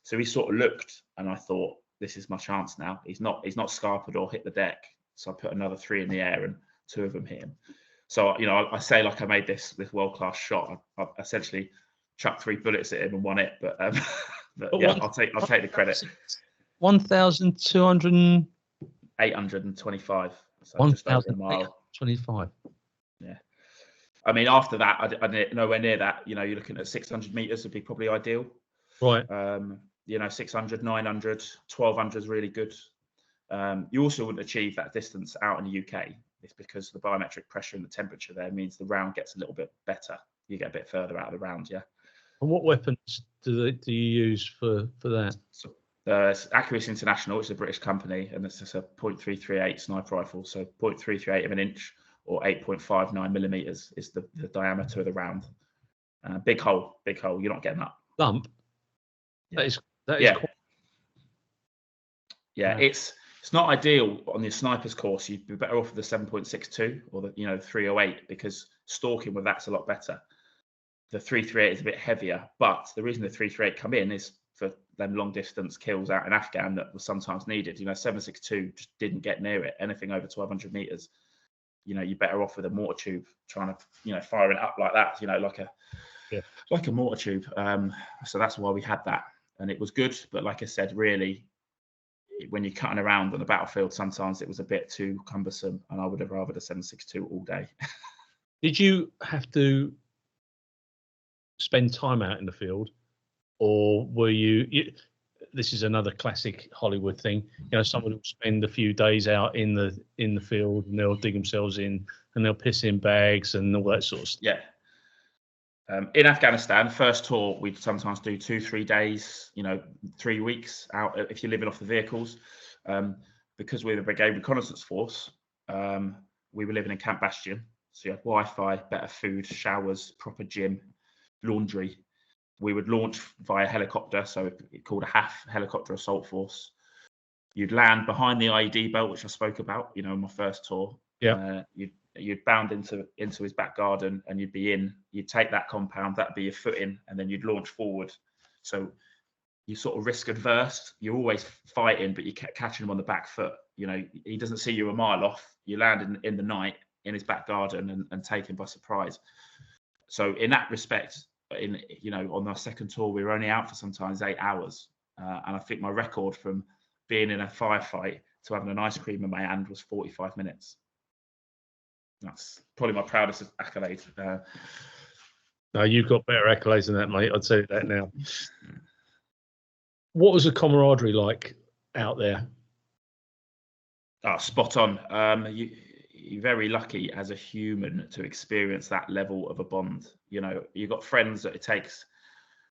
So he sort of looked, and I thought, this is my chance now. He's not scarpered or hit the deck. So I put another 3 in the air, and 2 of them hit him. So, I say like I made this world-class shot. I essentially chucked 3 bullets at him and won it. But yeah, I'll take the credit. 1,200. 825. So 1,825. Yeah. I mean, after that, I nowhere near that. You're looking at 600 meters would be probably ideal. Right. 600, 900, 1,200 is really good. You also wouldn't achieve that distance out in the UK. It's because the biometric pressure and the temperature there means the round gets a little bit better. You get a bit further out of the round, yeah. And what weapons do you use for that? So, Accuracy International, which is a British company, and it's just a .338 sniper rifle. So 0.338 of an inch, or 8.59 millimeters is the diameter of the round. Big hole. You're not getting that lump. Yeah. That is. Yeah, it's not ideal on your sniper's course. You'd be better off with the 7.62 or the 308, because stalking with that's a lot better. The 338 is a bit heavier, but the reason the 338 come in is for them long distance kills out in Afghan that was sometimes needed. 7.62 just didn't get near it. Anything over 1,200 meters, you're better off with a mortar tube trying to, fire it up like that. Like like a mortar tube. So that's why we had that, and it was good. But like I said, really, when you're cutting around on the battlefield, sometimes it was a bit too cumbersome, and I would have rather the 7.62 all day. Did you have to spend time out in the field, or were you this is another classic Hollywood thing. You know, someone will spend a few days out in the field, and they'll dig themselves in, and they'll piss in bags and all that sort of stuff. Yeah. In Afghanistan, first tour, we'd sometimes do 2-3 days, 3 weeks out if you're living off the vehicles. Because we're the Brigade Reconnaissance Force, we were living in Camp Bastion. So you had Wi-Fi, better food, showers, proper gym, laundry. We would launch via helicopter, so it's called a HAF, Helicopter Assault Force. You'd land behind the IED belt, which I spoke about, on my first tour. Yeah. You'd bound into his back garden, and you'd take that compound, that'd be your footing, and then you'd launch forward. So you're sort of risk adverse. You're always fighting, but you kept catching him on the back foot. He doesn't see you a mile off. You land in the night in his back garden and take him by surprise. So in that respect, on our second tour, we were only out for sometimes 8 hours. And I think my record from being in a firefight to having an ice cream in my hand was 45 minutes. That's probably my proudest accolade. No, you've got better accolades than that, mate. I'd say that now. What was the camaraderie like out there? Oh, spot on. You're very lucky as a human to experience that level of a bond. You've got friends that it takes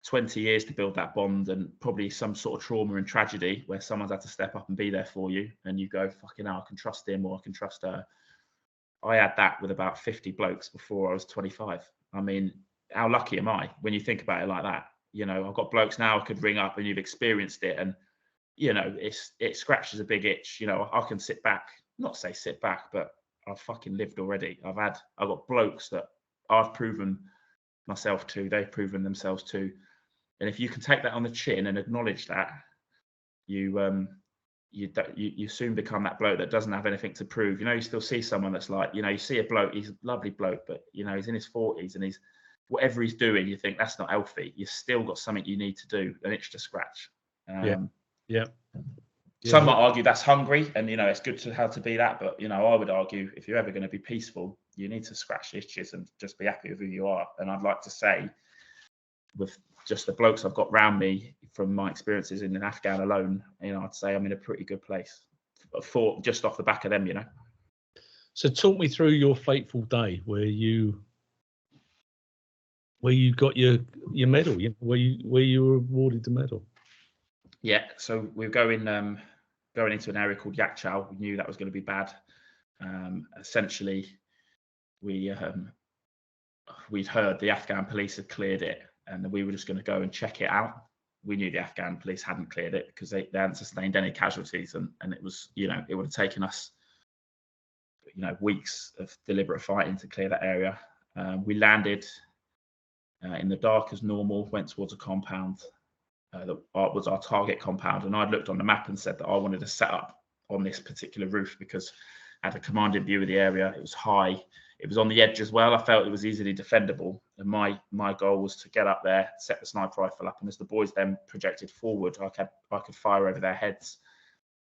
20 years to build that bond, and probably some sort of trauma and tragedy where someone's had to step up and be there for you, and you go, fucking hell, I can trust him or I can trust her. I had that with about 50 blokes before I was 25. I mean, how lucky am I when you think about it like that? I've got blokes now I could ring up, and you've experienced it, and it scratches a big itch. I can sit back, not say sit back, but I've fucking lived already. I've got blokes that I've proven myself to, they've proven themselves to, and if you can take that on the chin and acknowledge that, you soon become that bloke that doesn't have anything to prove. You still see someone that's like, you see a bloke, he's a lovely bloke, but he's in his 40s, and he's whatever he's doing, you think that's not healthy. You've still got something you need to do, an itch to scratch. Yeah. Some might argue that's hungry, and it's good to how to be that, but I would argue if you're ever going to be peaceful, you need to scratch the itches and just be happy with who you are. And I'd like to say, with just the blokes I've got round me from my experiences in Afghan alone, I'd say I'm in a pretty good place for just off the back of them. So talk me through your fateful day where you got your medal, where you were awarded the medal. Yeah, so we were going into an area called Yakchow. We knew that was going to be bad. Essentially, we'd heard the Afghan police had cleared it, and we were just going to go and check it out. We knew the Afghan police hadn't cleared it because they hadn't sustained any casualties, and it was, it would have taken us, weeks of deliberate fighting to clear that area. We landed in the dark as normal, went towards a compound that was our target compound, and I'd looked on the map and said that I wanted to set up on this particular roof because I had a commanding view of the area. It was high, it was on the edge as well. I felt it was easily defendable, and my goal was to get up there, set the sniper rifle up, and as the boys then projected forward, I could fire over their heads,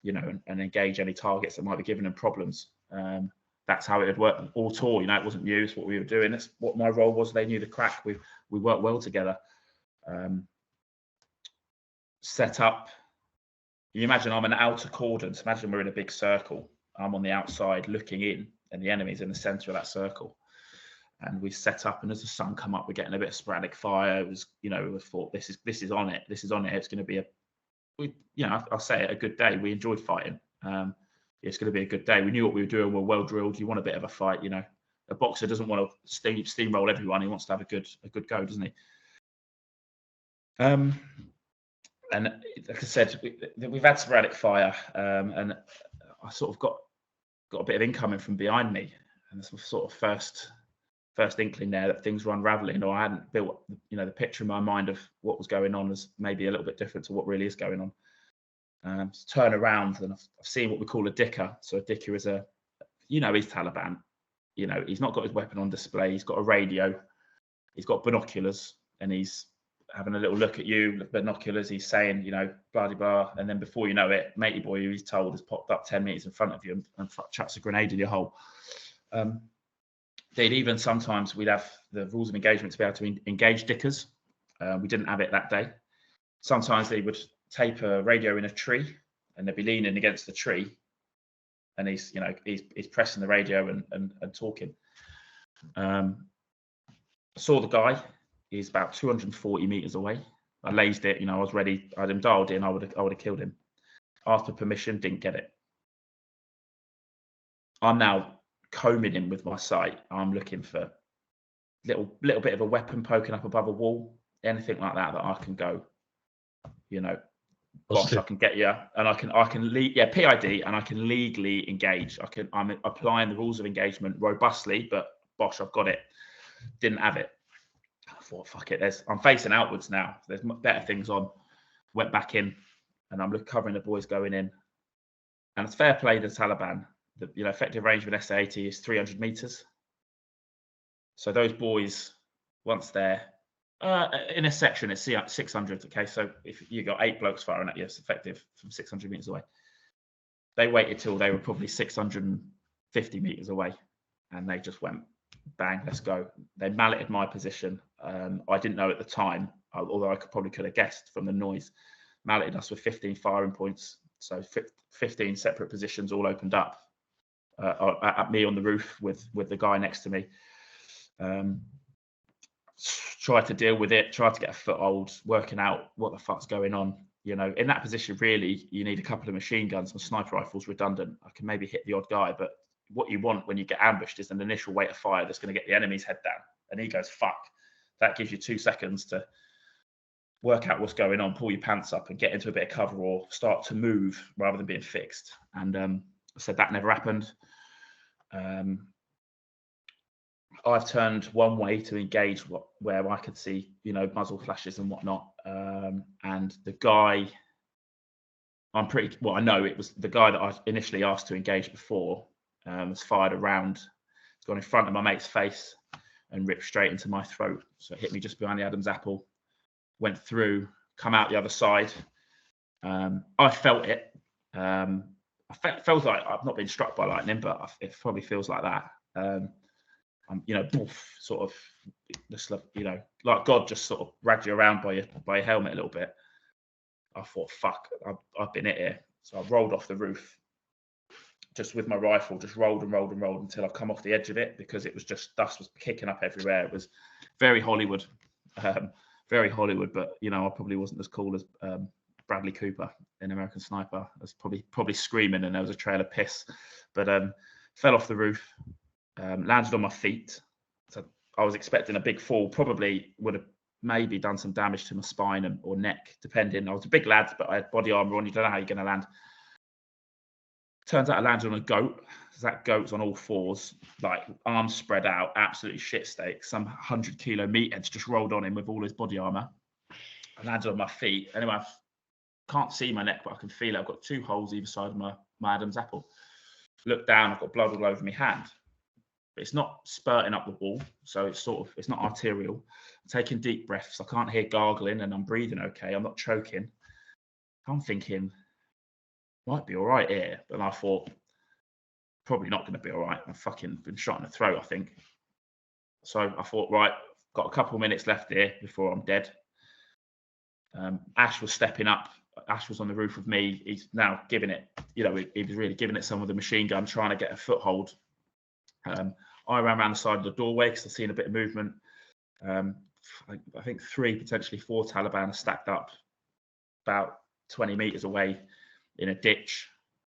and engage any targets that might be giving them problems. That's how it had worked all tour. It wasn't new. It's what we were doing. That's what my role was. They knew the crack. We worked well together. Set up. You imagine I'm an outer cordon. So imagine we're in a big circle. I'm on the outside looking in, and the enemy's in the center of that circle. And we set up, and as the sun come up, we're getting a bit of sporadic fire. It was, we thought this is on it. This is on it. It's going to be I'll say it, a good day. We enjoyed fighting. It's going to be a good day. We knew what we were doing. We're well drilled. You want a bit of a fight, A boxer doesn't want to steamroll everyone. He wants to have a good go, doesn't he? And like I said, we've had sporadic fire, and I sort of got a bit of incoming from behind me, and this was sort of first inkling there that things were unraveling, or I hadn't built, the picture in my mind of what was going on as maybe a little bit different to what really is going on. Turn around, and I've seen what we call a dicker. So a dicker is he's Taliban. He's not got his weapon on display. He's got a radio. he's got binoculars and he's having a little look at you, binoculars. He's saying, you know, blah, blah, blah. And then before you know it, matey boy, who he's told, has popped up 10 meters in front of you and chucks a grenade in your hole. They'd even sometimes, we'd have the rules of engagement to be able to engage dickers. We didn't have it that day. Sometimes they would tape a radio in a tree and they'd be leaning against the tree and he's, you know, he's pressing the radio and talking. I saw the guy. He's about 240 meters away. I lased it, you know, I was ready. I had him dialed in. I would have killed him. Asked for permission, didn't get it. I'm now combing him with my sight. I'm looking for little bit of a weapon poking up above a wall, anything like that I can go, you know, bosh, I can get you, and I can PID, and I can legally engage. I'm applying the rules of engagement robustly, but bosh, I've got it. Didn't have it. I thought, fuck it. I'm facing outwards now. There's better things on. Went back in, and I'm covering the boys going in. And it's fair play to the Taliban. The effective range of an SA-80 is 300 meters. So those boys, once they're in a section, it's 600. Okay, so if you got 8 blokes firing at you, it's effective from 600 meters away. They waited till they were probably 650 meters away, and they just went bang, let's go. They malleted my position. I didn't know at the time, although I probably could have guessed from the noise. Malleted us with 15 firing points, so 15 separate positions all opened up at me on the roof with the guy next to me. Tried to deal with it, tried to get a foothold, working out what the fuck's going on. You know, in that position, really, you need a couple of machine guns and sniper rifles redundant. I can maybe hit the odd guy, but what you want when you get ambushed is an initial rate of fire that's going to get the enemy's head down. And he goes, fuck. That gives you 2 seconds to work out what's going on, pull your pants up and get into a bit of cover or start to move rather than being fixed. And I said that never happened. I've turned one way to engage where I could see, you know, muzzle flashes and whatnot. And the guy, I know it was the guy that I initially asked to engage before, was fired a round. It's gone in front of my mate's face and ripped straight into my throat. So it hit me just behind the Adam's apple, went through, come out the other side. I felt it. Feels like I've not been struck by lightning, but it probably feels like that. You know, sort of, just, you know, like God just sort of dragged you around by your helmet a little bit. I thought, fuck, I've been hit here. So I rolled off the roof, just with my rifle, just rolled until I come off the edge of it, because it was just, dust was kicking up everywhere. It was very Hollywood, but, you know, I probably wasn't as cool as Bradley Cooper in American Sniper. I was probably screaming and there was a trail of piss, but fell off the roof, landed on my feet. So I was expecting a big fall, probably would have maybe done some damage to my spine or neck, depending. I was a big lad, but I had body armor on. You don't know how you're going to land. Turns out I landed on a goat. That goat's on all fours, like arms spread out, absolutely shit steak. Some 100-kilo meatheads just rolled on him with all his body armor. I landed on my feet. Anyway, I can't see my neck, but I can feel it. I've got 2 holes either side of my Adam's apple. Look down, I've got blood all over my hand. But it's not spurting up the wall, so it's not arterial. I'm taking deep breaths. I can't hear gargling, and I'm breathing okay. I'm not choking. I'm thinking, might be all right here. But I thought, probably not going to be all right. I've fucking been shot in the throat, I think. So I thought, right, got a couple of minutes left here before I'm dead. Ash was stepping up. Ash was on the roof with me. He's now giving it, you know, he was really giving it some of the machine gun, trying to get a foothold. I ran around the side of the doorway because I've seen a bit of movement. I think 3, potentially 4 Taliban are stacked up about 20 meters away in a ditch.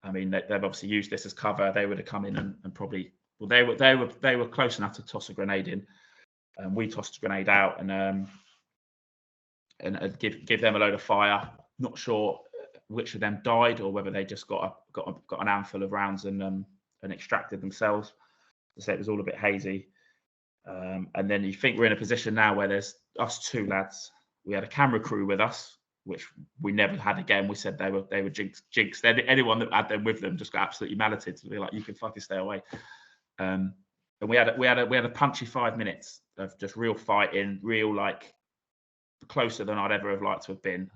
I mean, they've obviously used this as cover. They would have come in and probably, well, they were close enough to toss a grenade in. We tossed a grenade out and give them a load of fire. Not sure which of them died or whether they just got an handful of rounds and extracted themselves. So it was all a bit hazy. And then you think we're in a position now where there's us 2 lads. We had a camera crew with us, which we never had again. We said they were jinxed. Anyone that had them with them just got absolutely malleted. So we're like, you can fucking stay away. And we had a punchy 5 minutes of just real fighting, real like closer than I'd ever have liked to have been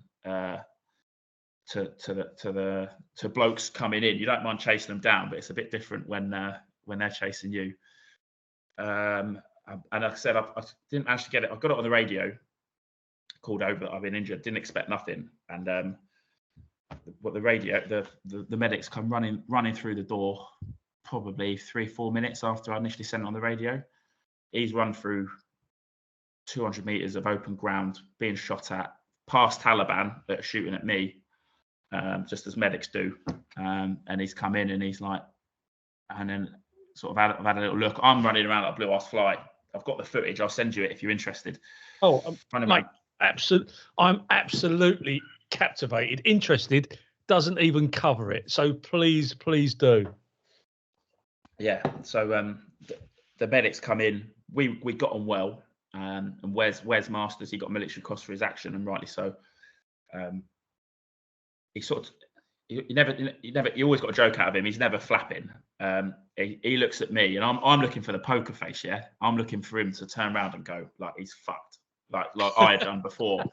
to blokes coming in. You don't mind chasing them down, but it's a bit different when they're chasing you. And like I said, I didn't manage to get it. I got it on the radio, called over that I've been injured. Didn't expect nothing, and what the radio, the medics come running through the door, probably 3-4 minutes after I initially sent it on the radio. He's run through 200 meters of open ground, being shot at, past Taliban that are shooting at me, just as medics do. And he's come in and he's like, and then sort of I've had a little look. I'm running around like a blue ass fly. I've got the footage. I'll send you it if you're interested. Oh, mate, I'm absolutely captivated. Interested doesn't even cover it. So please do. Yeah. So the medics come in. We got on well. And Wes Masters, he got a military cross for his action, and rightly so. He sort of, you always got a joke out of him. He's never flapping. He looks at me, and I'm looking for the poker face. Yeah, I'm looking for him to turn around and go like he's fucked, like I had done before.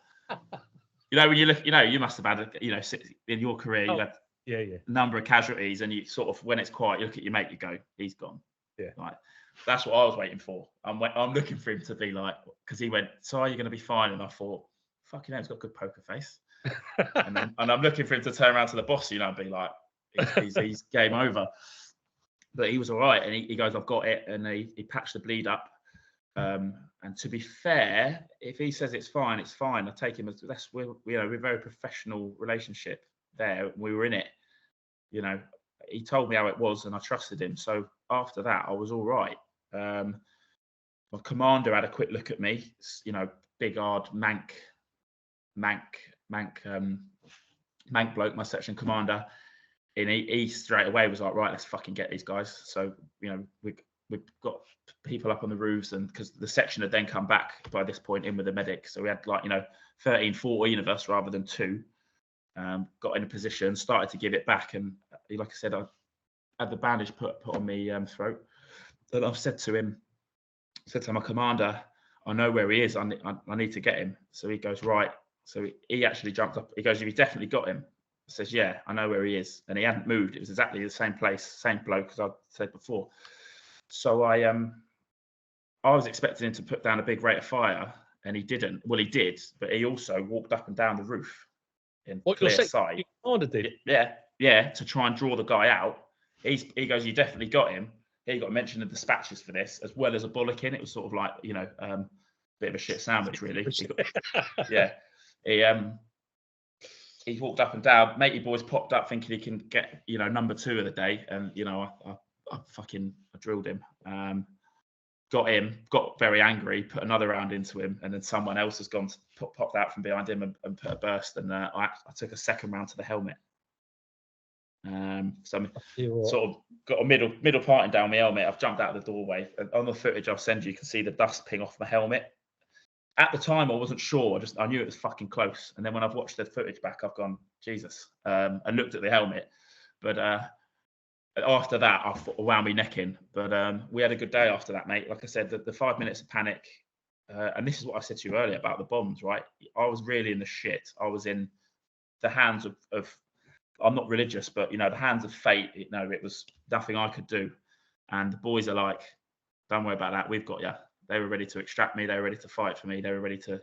When you look, you must have had, in your career, you had a number of casualties, and you sort of, when it's quiet, you look at your mate, you go, he's gone. Yeah. Like, that's what I was waiting for. I'm looking for him to be like, because he went, so are you going to be fine? And I thought, fucking hell, he's got a good poker face. and I'm looking for him to turn around to the boss, and be like, he's game over. But he was all right, and he goes, I've got it, and he patched the bleed up. And to be fair, if he says it's fine, it's fine. I take him as we're a very professional relationship there. We were in it. He told me how it was, and I trusted him. So after that, I was all right. My commander had a quick look at me. Big hard mank bloke, my section commander, and he straight away was like, right, let's fucking get these guys. So we've got people up on the roofs, and because the section had then come back by this point in with the medic, so we had 13, 14 of us rather than 2. Got in a position, started to give it back, and like I said, I had the bandage put on me throat. And I've said to my commander, I know where he is. I need to get him. So he goes, right. So he actually jumped up. He goes, have you definitely got him? I says, yeah, I know where he is. And he hadn't moved. It was exactly the same place, same bloke as I said before. So I was expecting him to put down a big rate of fire, and he didn't. Well, he did, but he also walked up and down the roof in clear sight. Yeah, to try and draw the guy out. He goes, you definitely got him. He got mentioned in the dispatches for this, as well as a bollocking. It was sort of like, bit of a shit sandwich, really. He walked up and down. Matey boys popped up thinking he can get, number 2 of the day. And, I drilled him. Got him, got very angry, put another round into him. And then someone else has gone, popped out from behind him and put a burst. And I took a second round to the helmet. So I'm sort of got a middle parting down my helmet. I've jumped out of the doorway, and on the footage I'll send you can see the dust ping off my helmet. At the time I wasn't sure, I knew it was fucking close. And then when I've watched the footage back, I've gone, Jesus, and looked at the helmet. But after that, I thought, wound me neck in. But we had a good day after that, mate. Like I said, the 5 minutes of panic, and this is what I said to you earlier about the bombs, right? I was really in the shit. I was in the hands of I'm not religious, but the hands of fate. It was nothing I could do. And the boys are like, don't worry about that. We've got you. They were ready to extract me. They were ready to fight for me. They were ready to,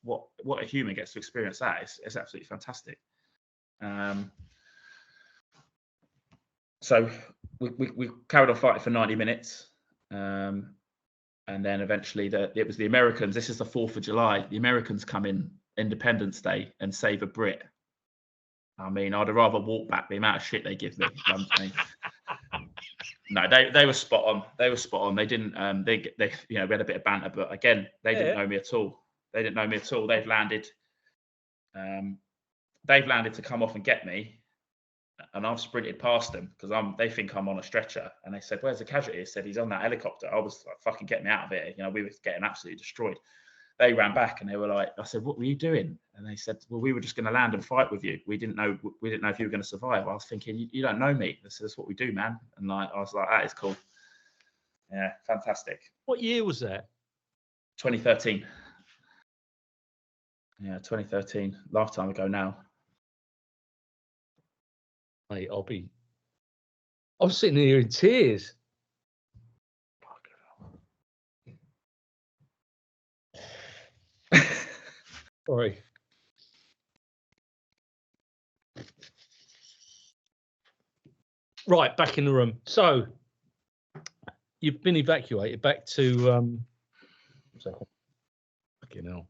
what a human gets to experience that. It's absolutely fantastic. So we carried on fighting for 90 minutes. And then eventually it was the Americans. This is the 4th of July. The Americans come in Independence Day and save a Brit. I mean, I'd rather walk back the amount of shit they give me. No, they were spot on. They were spot on. They didn't. They we had a bit of banter, but again, they didn't know me at all. They didn't know me at all. They've landed. They've landed to come off and get me, and I've sprinted past them because they think I'm on a stretcher. And they said, "Where's the casualty?" I said, "He's on that helicopter." I was like, "Fucking get me out of here!" We were getting absolutely destroyed. They ran back and they were like, I said, "What were you doing?" And they said, "Well, we were just going to land and fight with you. We didn't know if you were going to survive." I was thinking, you don't know me. This is what we do, man. And I was like, that is cool. Yeah, fantastic. What year was that? 2013. Yeah, 2013. Lifetime ago now. Mate, I'm sitting here in tears. Sorry. Right, back in the room. So you've been evacuated back to fucking hell.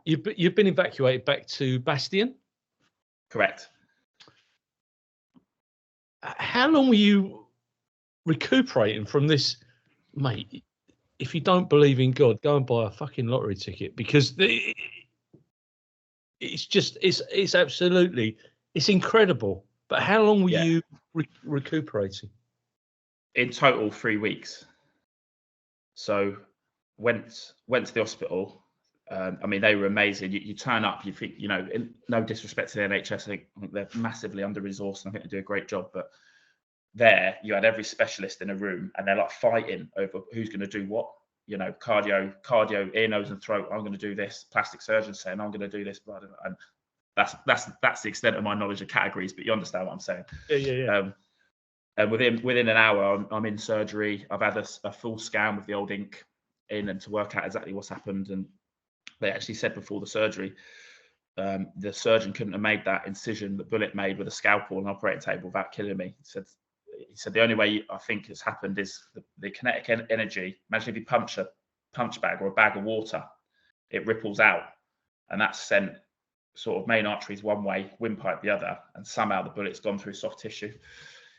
You've been evacuated back to Bastion. Correct. How long were you recuperating from this, mate? If you don't believe in God, go and buy a fucking lottery ticket, because it's absolutely, it's incredible. But how long were you recuperating? In total, 3 weeks. So went to the hospital. I mean, they were amazing. You turn up, you think, you know, no disrespect to the NHS, I think they're massively under-resourced, and I think they do a great job. But there, you had every specialist in a room, and they're like fighting over who's going to do what. You know, cardio, ear, nose, and throat. I'm going to do this. Plastic surgeon saying I'm going to do this. And that's the extent of my knowledge of categories. But you understand what I'm saying? Yeah. And within an hour, I'm in surgery. I've had a full scan with the old ink in, and to work out exactly what's happened. And they actually said before the surgery, the surgeon couldn't have made that incision that Bullet made with a scalpel on an operating table without killing me. He said the only way I think it's happened is the kinetic energy. Imagine if you punch a punch bag or a bag of water, it ripples out, and that's sent sort of main arteries one way, windpipe the other, and somehow the bullet's gone through soft tissue.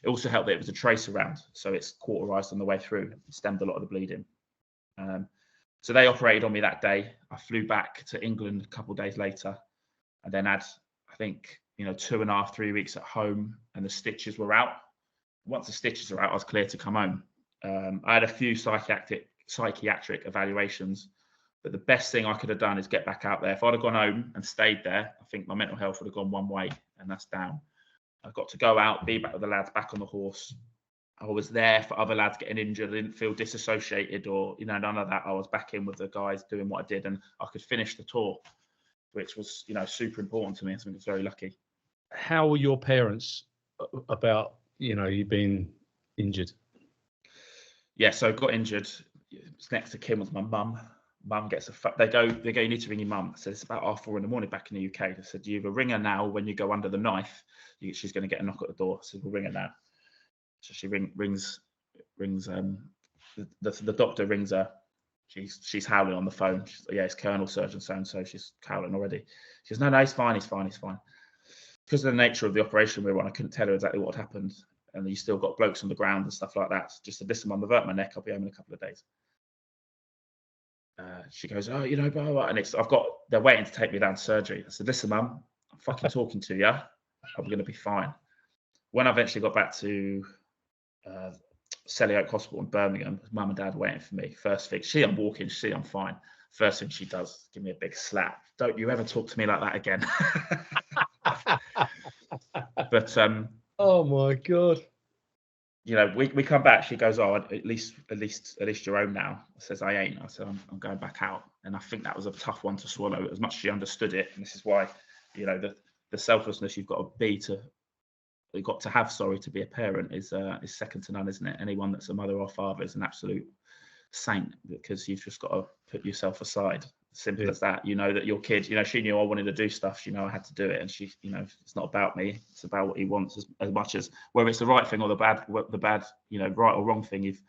It also helped that it was a tracer round, so it's cauterized on the way through, stemmed a lot of the bleeding. So they operated on me that day. I flew back to England a couple of days later, and then had, I think, 2.5, 3 weeks at home, and the stitches were out. Once the stitches were out, I was clear to come home. I had a few psychiatric evaluations, but the best thing I could have done is get back out there. If I'd have gone home and stayed there, I think my mental health would have gone one way, and that's down. I got to go out, be back with the lads, back on the horse. I was there for other lads getting injured. I didn't feel disassociated or, none of that. I was back in with the guys doing what I did, and I could finish the tour, which was, super important to me. I think I was very lucky. How were your parents about, you being injured? Yeah, so I got injured. Next to Kim was my mum. Mum gets they go, you need to ring your mum. I said, it's about 4:30 in the morning back in the UK. They said, you either ring her now, when you go under the knife, she's going to get a knock at the door. I said, we'll ring her now. So she rings the doctor rings her. She's howling on the phone. She's, yeah, it's Colonel Surgeon so she's howling already. She goes, no, he's fine. Because of the nature of the operation we were on, I couldn't tell her exactly what happened. And you still got blokes on the ground and stuff like that. Just said, listen, I'm avert my neck. I'll be home in a couple of days. She goes, oh, blah, blah, blah. And they're waiting to take me down to surgery. I said, listen, Mum, I'm fucking talking to you. I'm going to be fine. When I eventually got back to Selly Oak Hospital in Birmingham, Mum and Dad waiting for me. First thing, I'm walking, I'm fine. First thing she does, give me a big slap. Don't you ever talk to me like that again. But oh my God. We come back. She goes, oh, at least you're home now. I says, I ain't. I said, I'm going back out. And I think that was a tough one to swallow, as much as she understood it. And this is why, the selflessness you've got to have to be a parent is second to none, isn't it? Anyone that's a mother or father is an absolute saint, because you've just got to put yourself aside. Simple as that. That your kid, she knew I wanted to do stuff. I had to do it, and she, it's not about me. It's about what he wants as much as whether it's the right thing or the bad, right or wrong thing. You've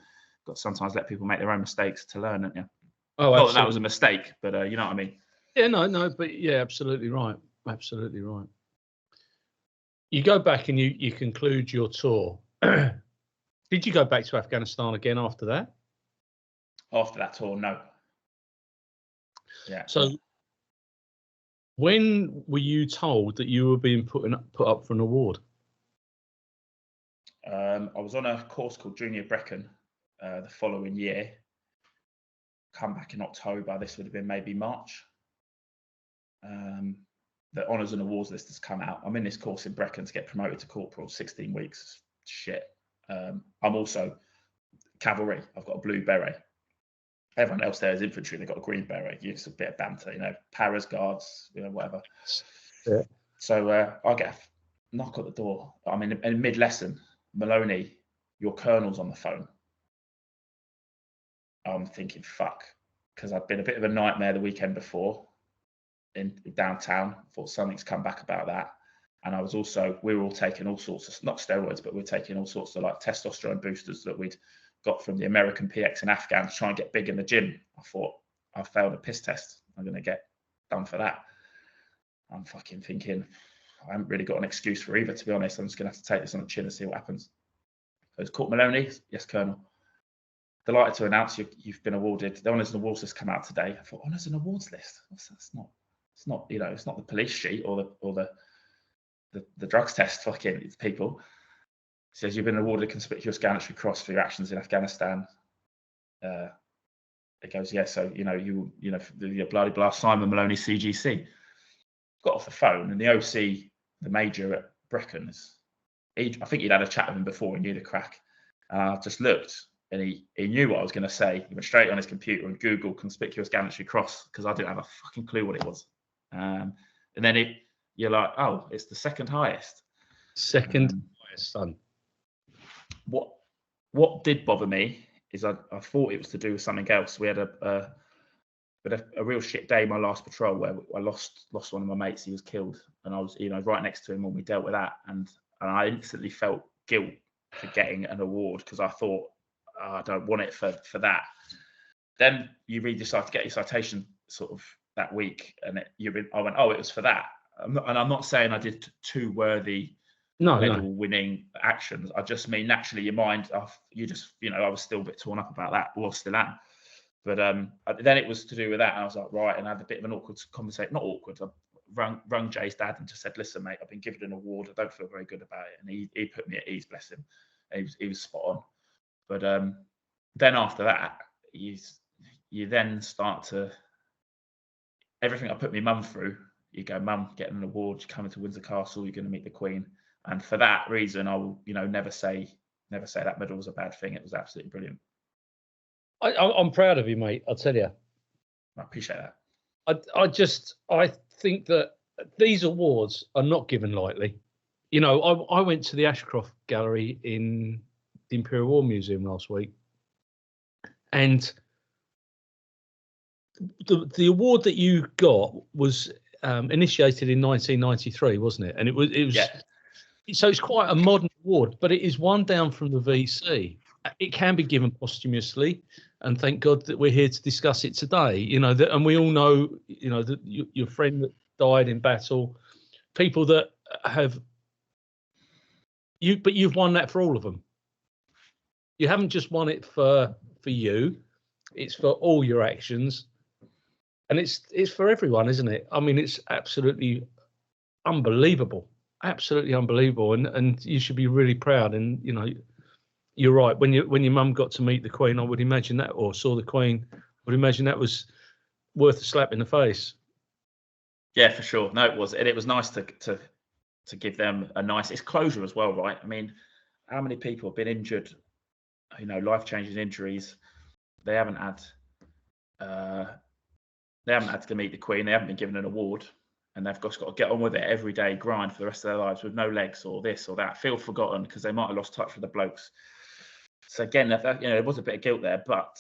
got to sometimes let people make their own mistakes to learn, haven't you? Oh, not that was a mistake, but you know what I mean. Yeah, no, but yeah, absolutely right. Absolutely right. You go back and you conclude your tour. Did you go back to Afghanistan again after that? After that tour, no. Yeah. So when were you told that you were being put up for an award? I was on a course called Junior Brecon the following year. Come back in October. This would have been maybe March. The honours and awards list has come out. I'm in this course in Brecon to get promoted to corporal. 16 weeks. Shit. I'm also cavalry. I've got a blue beret. Everyone else there is infantry. They've got a green beret. Use a bit of banter, paras, guards, whatever. Yeah. So I get a knock at the door. I'm in mid-lesson. Moloney, your colonel's on the phone. I'm thinking, fuck, because I'd been a bit of a nightmare the weekend before in downtown. Thought something's come back about that. And we were all taking all sorts of, not steroids, but we're taking all sorts of like testosterone boosters that we'd got from the American PX in Afghan to try and get big in the gym. I thought, I failed a piss test. I'm going to get done for that. I'm fucking thinking, I haven't really got an excuse for either, to be honest. I'm just going to have to take this on the chin and see what happens. So it's Court Moloney. Yes, Colonel. Delighted to announce you've been awarded. The Honours and Awards list come out today. I thought, Honours and Awards list? It's not the police sheet or the drugs test. Fucking, it's people. It says you've been awarded a Conspicuous Gallantry Cross for your actions in Afghanistan. It goes, yeah. So the bloody blah Simon Moloney CGC. Got off the phone and the OC, the major at Brecon, I think he'd had a chat with him before. He knew the crack. Just looked and he knew what I was going to say. He went straight on his computer and Googled Conspicuous Gallantry Cross because I didn't have a fucking clue what it was. And then you're like, oh, it's the second highest. Second highest, son. What did bother me is I thought it was to do with something else. We had a real shit day my last patrol where I lost one of my mates. He was killed, and I was right next to him when we dealt with that, and I instantly felt guilt for getting an award because I thought, oh, I don't want it for that. Then you decide to get your citation sort of that week, and I went, oh, it was for that. I'm not saying I did two worthy medal-winning actions. I just mean naturally your mind, I was still a bit torn up about that, or still am. But then it was to do with that, and I was like, right, and I had a bit of an awkward conversation. Not awkward. I rung Jay's dad and just said, listen, mate, I've been given an award. I don't feel very good about it. And he put me at ease, bless him. And he was spot on. But then after that, you then start to, everything I put my mum through, you go, mum, getting an award, you're coming to Windsor Castle, you're going to meet the Queen. And for that reason, I will, never say that medal was a bad thing. It was absolutely brilliant. I'm proud of you, mate. I'll tell you. I appreciate that. I think that these awards are not given lightly. I went to the Ashcroft Gallery in the Imperial War Museum last week, and the award that you got was initiated in 1993, wasn't it? And it was. Yeah. So it's quite a modern award, but it is one down from the VC. It can be given posthumously, and thank God that we're here to discuss it today. And we all know, that your friend that died in battle, people that have you, but you've won that for all of them. You haven't just won it for you; it's for all your actions, and it's for everyone, isn't it? I mean, it's absolutely unbelievable. Absolutely unbelievable, and you should be really proud. And you're right. When your mum got to meet the Queen, I would imagine that, or saw the Queen, I would imagine that was worth a slap in the face. Yeah, for sure. No, it was, and it was nice to give them it's closure as well, right? I mean, how many people have been injured? Life-changing injuries. They haven't had to meet the Queen. They haven't been given an award. And they've just got to get on with it every day, grind for the rest of their lives with no legs or this or that, feel forgotten because they might have lost touch with the blokes. So again, there was a bit of guilt there, but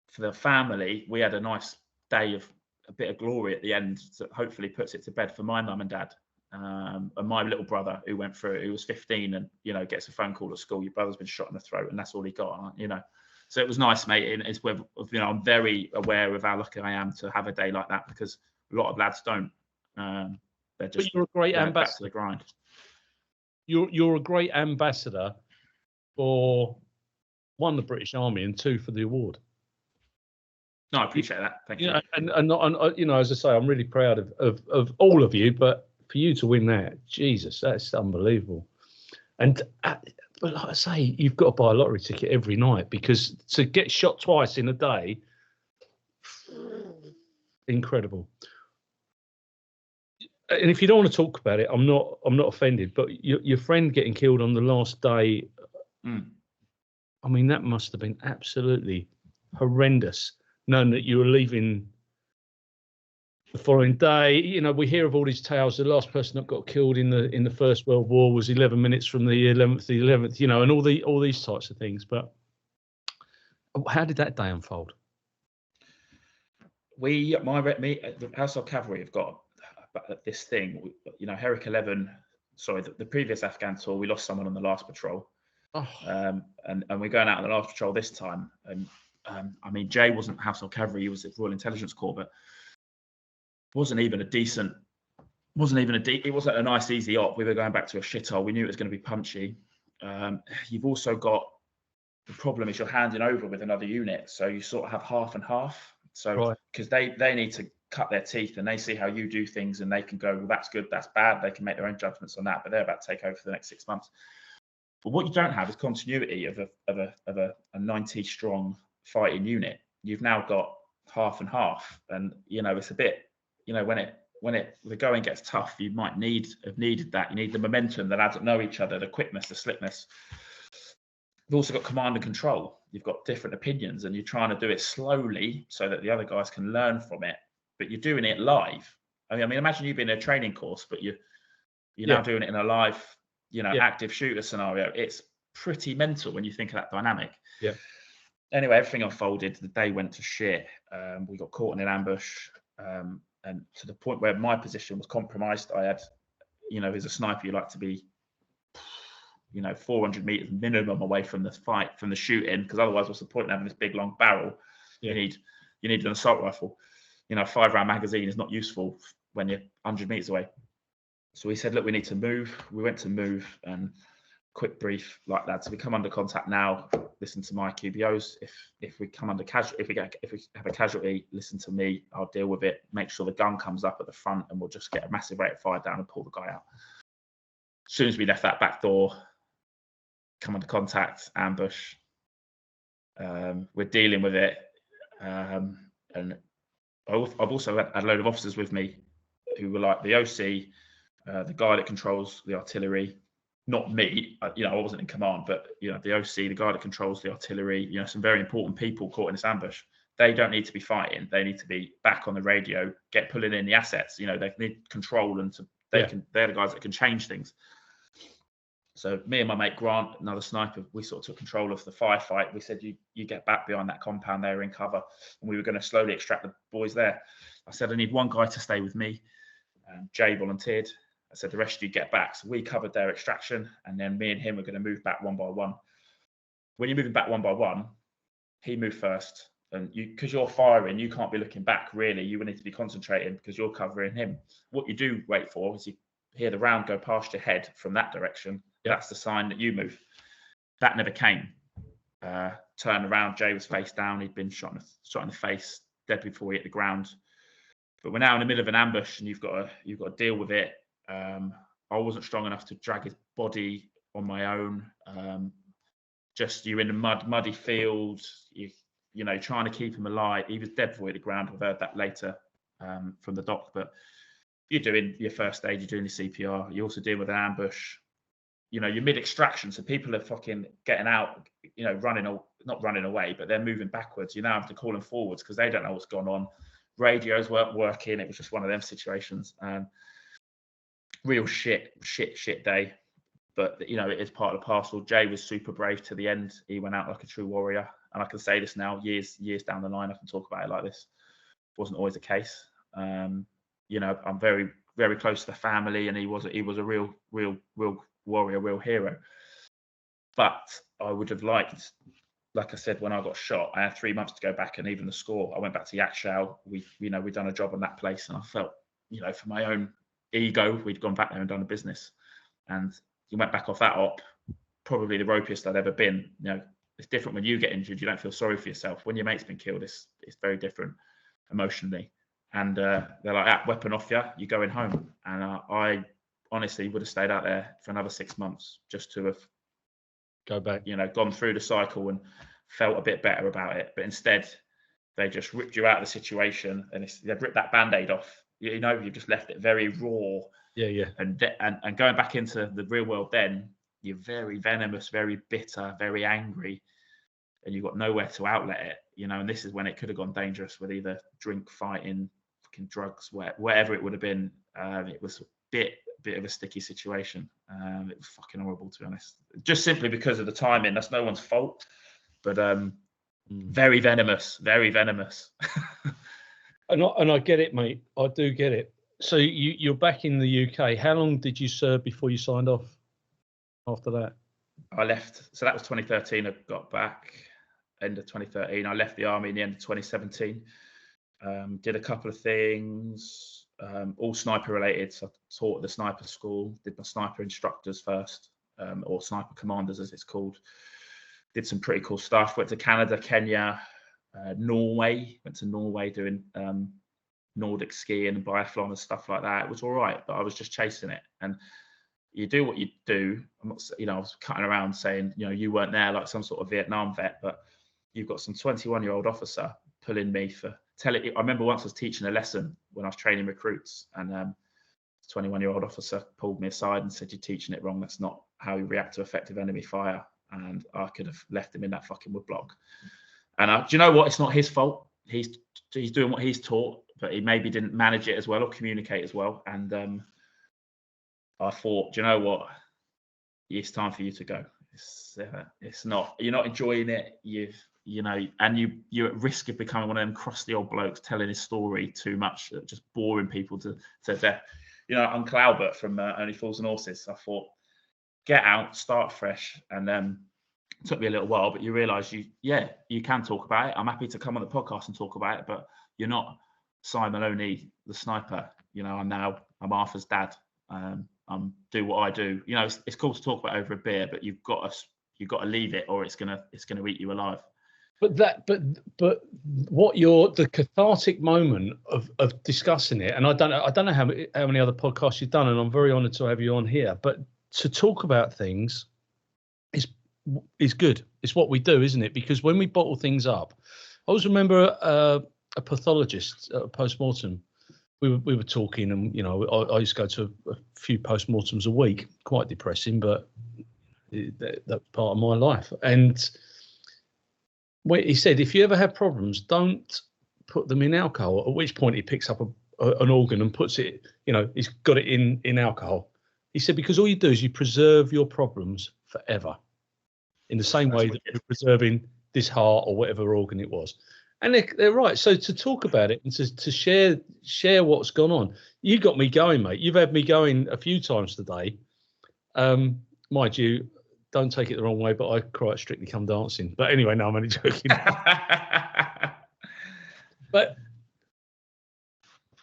for the family, we had a nice day of a bit of glory at the end that hopefully puts it to bed for my mum and dad. And my little brother who went through it, who was 15 and, gets a phone call at school, your brother's been shot in the throat and that's all he got, So it was nice, mate. And it's where, I'm very aware of how lucky I am to have a day like that because a lot of lads don't. They're just. But you're a great ambassador. Back to the grind. You're a great ambassador for one, the British Army, and two, for the award. No, I appreciate that. Thank you. And as I say, I'm really proud of all of you. But for you to win that, Jesus, that's unbelievable. And but like I say, you've got to buy a lottery ticket every night because to get shot twice in a day, incredible. And if you don't want to talk about it, I'm not offended. But your friend getting killed on the last day I mean, that must have been absolutely horrendous, knowing that you were leaving the following day. You know, we hear of all these tales. The last person that got killed in the First World War was 11 minutes from the 11th, you know, and all these types of things. But how did that day unfold? The Household Cavalry have got this thing, you know, Herrick 11. Sorry, the previous Afghan tour, we lost someone on the last patrol. And we're going out on the last patrol this time. And I mean, Jay wasn't Household Cavalry; he was the Royal Intelligence Corps, but it wasn't a nice, easy op. We were going back to a shithole. We knew it was going to be punchy. You've also got the problem is you're handing over with another unit, so you sort of have half and half. So because they need to cut their teeth and they see how you do things and they can go, well, that's good, that's bad. They can make their own judgments on that, but they're about to take over for the next 6 months. But what you don't have is continuity of a 90 strong fighting unit. You've now got half and half, and you know it's a bit, you know, when the going gets tough, you might have needed that. You need the momentum, the lads that know each other, the quickness, the slickness. You've also got command and control. You've got different opinions, and you're trying to do it slowly so that the other guys can learn from it. But you're doing it live. I mean, imagine you've been in a training course, but you're now doing it in a live, active shooter scenario. It's pretty mental when you think of that dynamic. Yeah. Anyway, everything unfolded. The day went to shit. We got caught in an ambush, and to the point where my position was compromised. I had, as a sniper, you like to be, 400 meters minimum away from the fight, from the shooting, because otherwise, what's the point in having this big long barrel? Yeah. You need an assault rifle. A 5-round magazine is not useful when you're 100 meters away. So we said, look, we need to move. We went to move, and quick brief like that. So we come under contact now. Listen to my QBOs. If we come under if we have a casualty, listen to me. I'll deal with it. Make sure the gun comes up at the front, and we'll just get a massive rate of fire down and pull the guy out. As soon as we left that back door, come under contact, ambush. We're dealing with it, and I've also had a load of officers with me who were like the OC, the guy that controls the artillery. Not me, I wasn't in command, but the OC, the guy that controls the artillery. Some very important people caught in this ambush. They don't need to be fighting. They need to be back on the radio, pulling in the assets. They need control, and they're the guys that can change things. So me and my mate Grant, another sniper, we sort of took control of the firefight. We said, you get back behind that compound there in cover, and we were going to slowly extract the boys there. I said, I need one guy to stay with me. Jay volunteered. I said, the rest of you get back. So we covered their extraction, and then me and him were going to move back one by one. When you're moving back one by one, he moved first. And because you're firing, you can't be looking back, really. You will need to be concentrating because you're covering him. What you do wait for is you hear the round go past your head from that direction. Yep. That's the sign that you move. That never came. Turned around, Jay was face down. He'd been shot in the face, dead before he hit the ground. But we're now in the middle of an ambush, and you've got to deal with it. I wasn't strong enough to drag his body on my own. Just you're in a muddy field. You trying to keep him alive. He was dead before he hit the ground. We've heard that later from the doc. But you're doing your first aid. You're doing your CPR. You're also dealing with an ambush. You're mid-extraction, so people are fucking getting out, not running away, but they're moving backwards. You now have to call them forwards because they don't know what's going on. Radios weren't working. It was just one of them situations. Real shit day. But, it is part of the parcel. Jay was super brave to the end. He went out like a true warrior. And I can say this now, years down the line, I can talk about it like this. It wasn't always the case. I'm very, very close to the family, and he was a real warrior, real hero. But I would have liked, like I said, when I got shot, I had 3 months to go back, and even the score, I went back to Yakshau. We'd done a job on that place, and I felt, for my own ego, we'd gone back there and done a business. And you went back off that op, probably the ropiest I'd ever been. It's different when you get injured. You don't feel sorry for yourself. When your mate's been killed, it's very different emotionally. And they're like, weapon off you, you're going home. And I honestly would have stayed out there for another 6 months just to have gone through the cycle and felt a bit better about it. But instead, they just ripped you out of the situation, and they've ripped that band-aid off. You've just left it very raw. Yeah. And going back into the real world, then you're very venomous, very bitter, very angry, and you've got nowhere to outlet it, you know. And this is when it could have gone dangerous with either drink, fighting, fucking drugs, whatever it would have been. It was a bit of a sticky situation. It was fucking horrible, to be honest, just simply because of the timing. That's no one's fault, but very venomous, very venomous. And I get it, mate. I do get it. So you're back in the UK. How long did you serve before you signed off after that? I left, so that was 2013. I got back end of 2013. I left the army in the end of 2017. Did a couple of things, all sniper related. So I taught at the sniper school, did my sniper instructors first, or sniper commanders as it's called. Did some pretty cool stuff. Went to Canada, Kenya, Norway. Went to Norway doing Nordic skiing and biathlon and stuff like that. It was all right, but I was just chasing it. And you do what you do. I'm not, you know, I was cutting around saying, you know, you weren't there like some sort of Vietnam vet, but you've got some 21-year-old officer pulling me for telling. I remember once I was teaching a lesson when I was training recruits, and 21-year-old officer pulled me aside and said, "You're teaching it wrong. That's not how you react to effective enemy fire." And I could have left him in that fucking woodblock. And do you know what? It's not his fault. He's doing what he's taught, but he maybe didn't manage it as well or communicate as well. And I thought, do you know what? It's time for you to go. It's not. You're not enjoying it. You know, and you're at risk of becoming one of them crusty old blokes telling his story too much, just boring people to death. You know, Uncle Albert from Only Fools and Horses. I thought, get out, start fresh, and it took me a little while, but you realise you can talk about it. I'm happy to come on the podcast and talk about it, but you're not Simon Moloney, the sniper. You know, I'm Arthur's dad. I'm do what I do. You know, it's cool to talk about over a beer, but you've got to leave it, or it's gonna eat you alive. But what the cathartic moment of discussing it, and I don't know how many other podcasts you've done, and I'm very honoured to have you on here. But to talk about things is good. It's what we do, isn't it? Because when we bottle things up, I always remember a pathologist at a post-mortem. We were talking, and you know, I used to go to a few post-mortems a week. Quite depressing, but that's part of my life. And he said, if you ever have problems, don't put them in alcohol. At which point he picks up an organ and puts it, you know, he's got it in alcohol. He said, because all you do is you preserve your problems forever, in the same way that you're preserving this heart or whatever organ it was. And they're right. So to talk about it and to share what's gone on, you got me going, mate. You've had me going a few times today. Mind you, don't take it the wrong way, but I cry at Strictly Come Dancing. But anyway, no, I'm only joking. But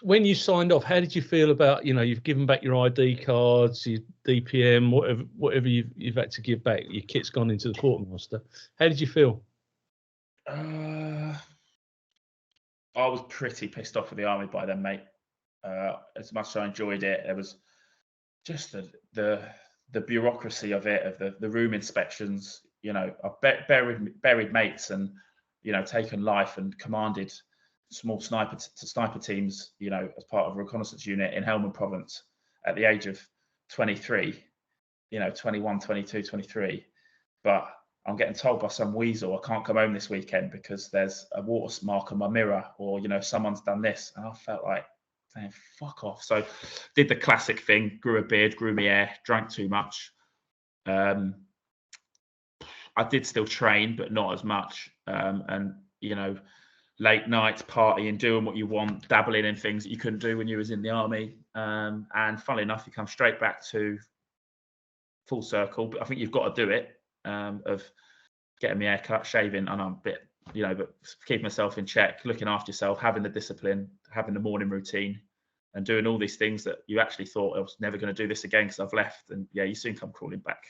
when you signed off, how did you feel about, you know, you've given back your ID cards, your DPM, whatever you've had to give back, your kit's gone into the quartermaster. How did you feel? I was pretty pissed off with the army by then, mate. As much as I enjoyed it, it was just the bureaucracy of it, of the room inspections. You know, I've buried mates, and you know, taken life and commanded small sniper teams, you know, as part of a reconnaissance unit in Helmand Province at the age of 23, you know, 21, 22, 23. But I'm getting told by some weasel I can't come home this weekend because there's a water mark on my mirror, or, you know, someone's done this. And I felt like, saying, fuck off. So did the classic thing, grew a beard, grew my hair, drank too much. I did still train, but not as much. And, you know, late nights, partying, doing what you want, dabbling in things that you couldn't do when you was in the army. And funnily enough, you come straight back to full circle. But I think you've got to do it, of getting my hair cut, shaving, and I'm a bit, you know, but keeping myself in check, looking after yourself, having the discipline, having the morning routine, and doing all these things that you actually thought I was never going to do this again because I've left. And yeah, you soon come crawling back.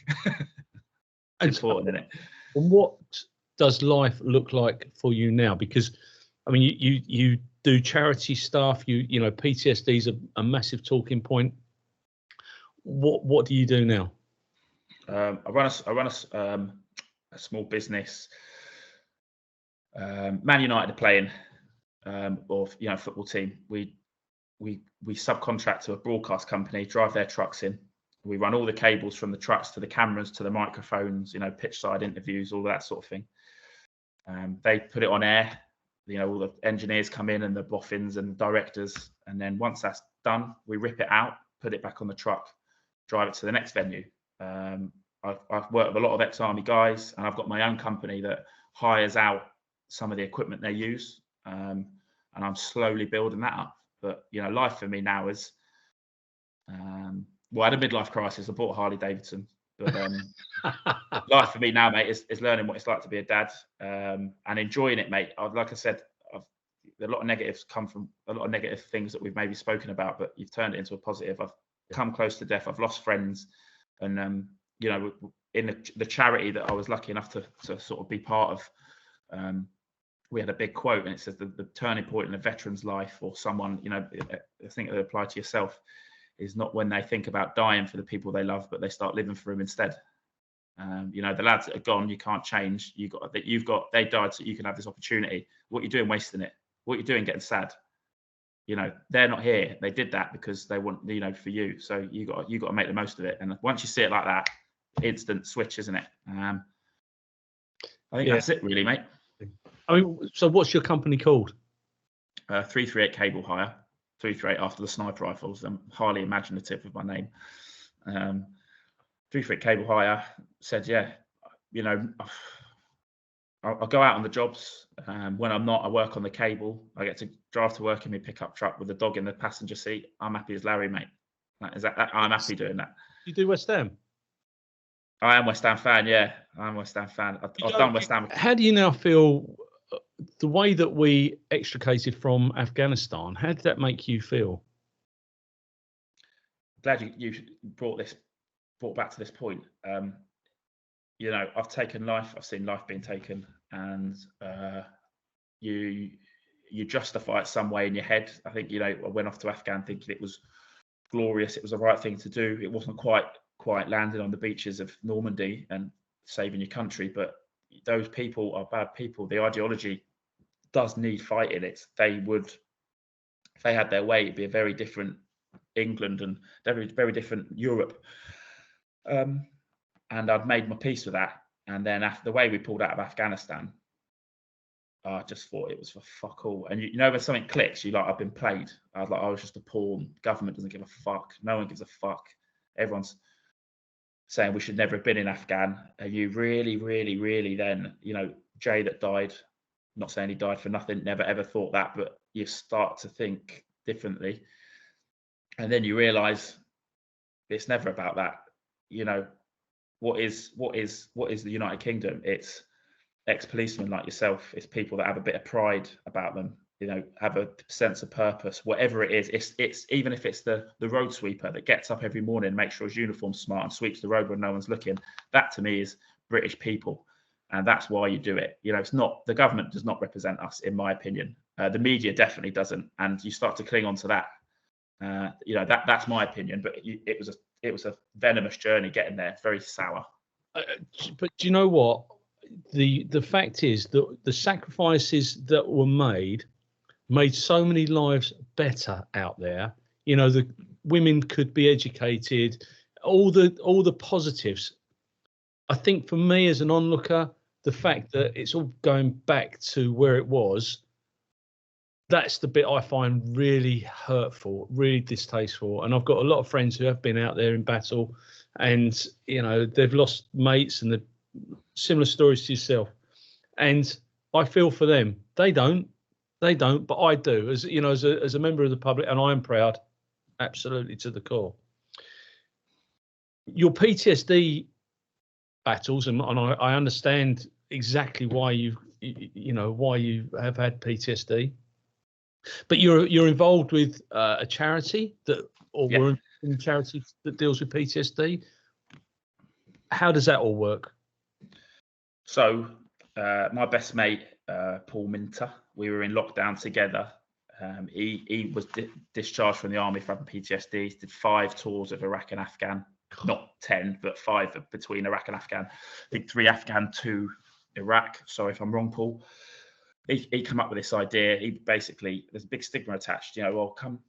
It's important, isn't it? And what does life look like for you now? Because I mean, you do charity stuff. You know, PTSD is a massive talking point. What do you do now? I run a small business. Man United are playing, or you know, football team. We subcontract to a broadcast company, drive their trucks in, We run all the cables from the trucks to the cameras to the microphones, you know, pitch side interviews, all that sort of thing. They put it on air. You know, all the engineers come in and the boffins and the directors. And then once that's done, we rip it out, put it back on the truck, drive it to the next venue. I've worked with a lot of ex-army guys, and I've got my own company that hires out some of the equipment they use. And I'm slowly building that up. But, you know, life for me now is, well, I had a midlife crisis. I bought a Harley Davidson. But life for me now, mate, is learning what it's like to be a dad, and enjoying it, mate. Like I said, a lot of negatives come from a lot of negative things that we've maybe spoken about, but you've turned it into a positive. I've come close to death. I've lost friends, and you know, in the charity that I was lucky enough to sort of be part of, we had a big quote, and it says the turning point in a veteran's life, or someone, you know, I think it applied to yourself, is not when they think about dying for the people they love, but they start living for them instead. You know, the lads that are gone, you can't change. They died so you can have this opportunity. What you're doing, wasting it. What you're doing, getting sad. You know, they're not here. They did that because they want, you know, for you. So you got to make the most of it. And once you see it like that, instant switch, isn't it? I think that's it, really, mate. I mean, so what's your company called? 338 Cable Hire. 338 after the sniper rifles. I'm highly imaginative with my name. 338 Cable Hire said, yeah, you know, I'll go out on the jobs. When I'm not, I work on the cable. I get to drive to work in my pickup truck with a dog in the passenger seat. I'm happy as Larry, mate. I'm happy doing that. You do West Ham? I am West Ham fan, yeah. I'm West Ham fan. I've done West Ham. How do you now feel, the way that we extricated from Afghanistan, how did that make you feel? Glad you brought back to this point. You know, I've taken life. I've seen life being taken, and you justify it some way in your head. I think, you know, I went off to Afghan thinking it was glorious. It was the right thing to do. It wasn't quite landing on the beaches of Normandy and saving your country, but those people are bad people. The ideology does need fighting. If they had their way, it'd be a very different England and very different Europe. And I'd made my peace with that. And then after the way we pulled out of Afghanistan, I just thought it was for fuck all. And you know, when something clicks, you like, I've been played. I was just a pawn. Government doesn't give a fuck. No one gives a fuck. Everyone's saying we should never have been in Afghan. Are you really, really, really then, you know, Jay that died, not saying he died for nothing, never ever thought that, but you start to think differently. And then you realise it's never about that. You know, what is the United Kingdom? It's ex-policemen like yourself. It's people that have a bit of pride about them, you know, have a sense of purpose, whatever it is. It's even if it's the road sweeper that gets up every morning, makes sure his uniform's smart and sweeps the road when no one's looking. That to me is British people. And that's why you do it. You know, it's not, the government does not represent us, in my opinion. The media definitely doesn't. And you start to cling on to that. You know, that's my opinion, but it was a venomous journey getting there, very sour. But do you know what? The fact is that the sacrifices that were made so many lives better out there. You know, the women could be educated, all the positives. I think for me as an onlooker, the fact that it's all going back to where it was, that's the bit I find really hurtful, really distasteful. And I've got a lot of friends who have been out there in battle, and, you know, they've lost mates and the similar stories to yourself. And I feel for them. They don't, but I do, as you know, as a member of the public, and I am proud, absolutely to the core. Your PTSD battles, and I understand exactly why you have had PTSD. But you're involved with a charity were in a charity that deals with PTSD. How does that all work? So my best mate, Paul Minter, we were in lockdown together. He was discharged from the army for having PTSD. He did 5 tours of Iraq and Afghan, not 10, but 5 between Iraq and Afghan. I think 3 Afghan, 2 Iraq. Sorry if I'm wrong, Paul. He came up with this idea. He basically, there's a big stigma attached. You know, well, come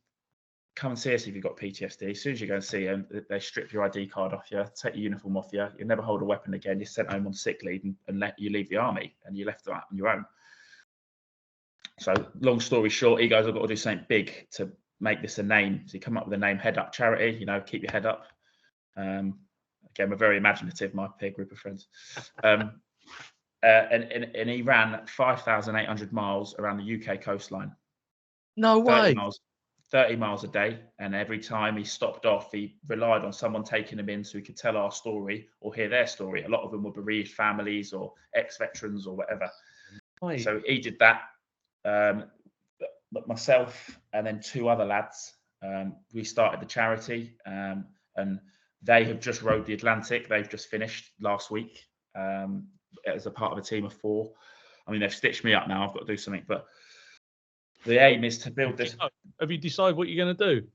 come and see us if you've got PTSD. As soon as you go and see them, they strip your ID card off you, take your uniform off you. You never hold a weapon again. You're sent home on sick leave and let you leave the army, and you're left on your own. So long story short, he goes, I've got to do something big to make this a name. So you come up with a name, Head Up Charity, you know, keep your head up. Again, we're very imaginative, my peer group of friends. And he ran 5,800 miles around the UK coastline. No way. 30 miles a day. And every time he stopped off, he relied on someone taking him in so he could tell our story or hear their story. A lot of them were bereaved families or ex-veterans or whatever. Right. So he did that. But myself and then 2 other lads, we started the charity, and they have just rowed the Atlantic. They've just finished last week as a part of a team of 4. I mean, they've stitched me up now. I've got to do something, but the aim is to build this. Have you decided what you're going to do?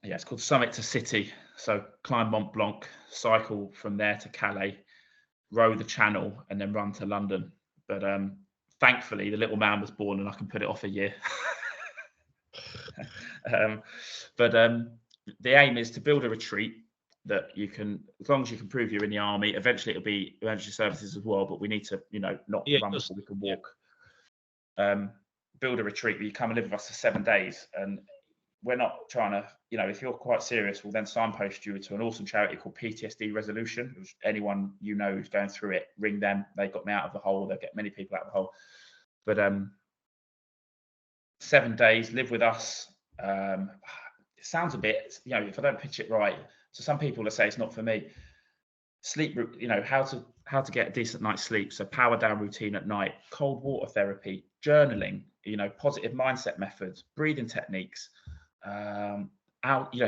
Yeah, it's called Summit to City. So climb Mont Blanc, cycle from there to Calais, row the Channel, and then run to London. But thankfully, the little man was born, and I can put it off a year. But the aim is to build a retreat that you can, as long as you can prove you're in the army. Eventually, it'll be emergency services as well. But we need to, not run before we can walk. Build a retreat where you come and live with us for 7 days, and we're not trying to, if you're quite serious, we'll then signpost you to an awesome charity called PTSD Resolution. Which anyone who's going through it, ring them. They got me out of the hole. They'll get many people out of the hole. But 7 days, live with us. It sounds a bit, if I don't pitch it right. So some people will say it's not for me. Sleep, how to get a decent night's sleep. So power down routine at night, cold water therapy, journaling, positive mindset methods, breathing techniques,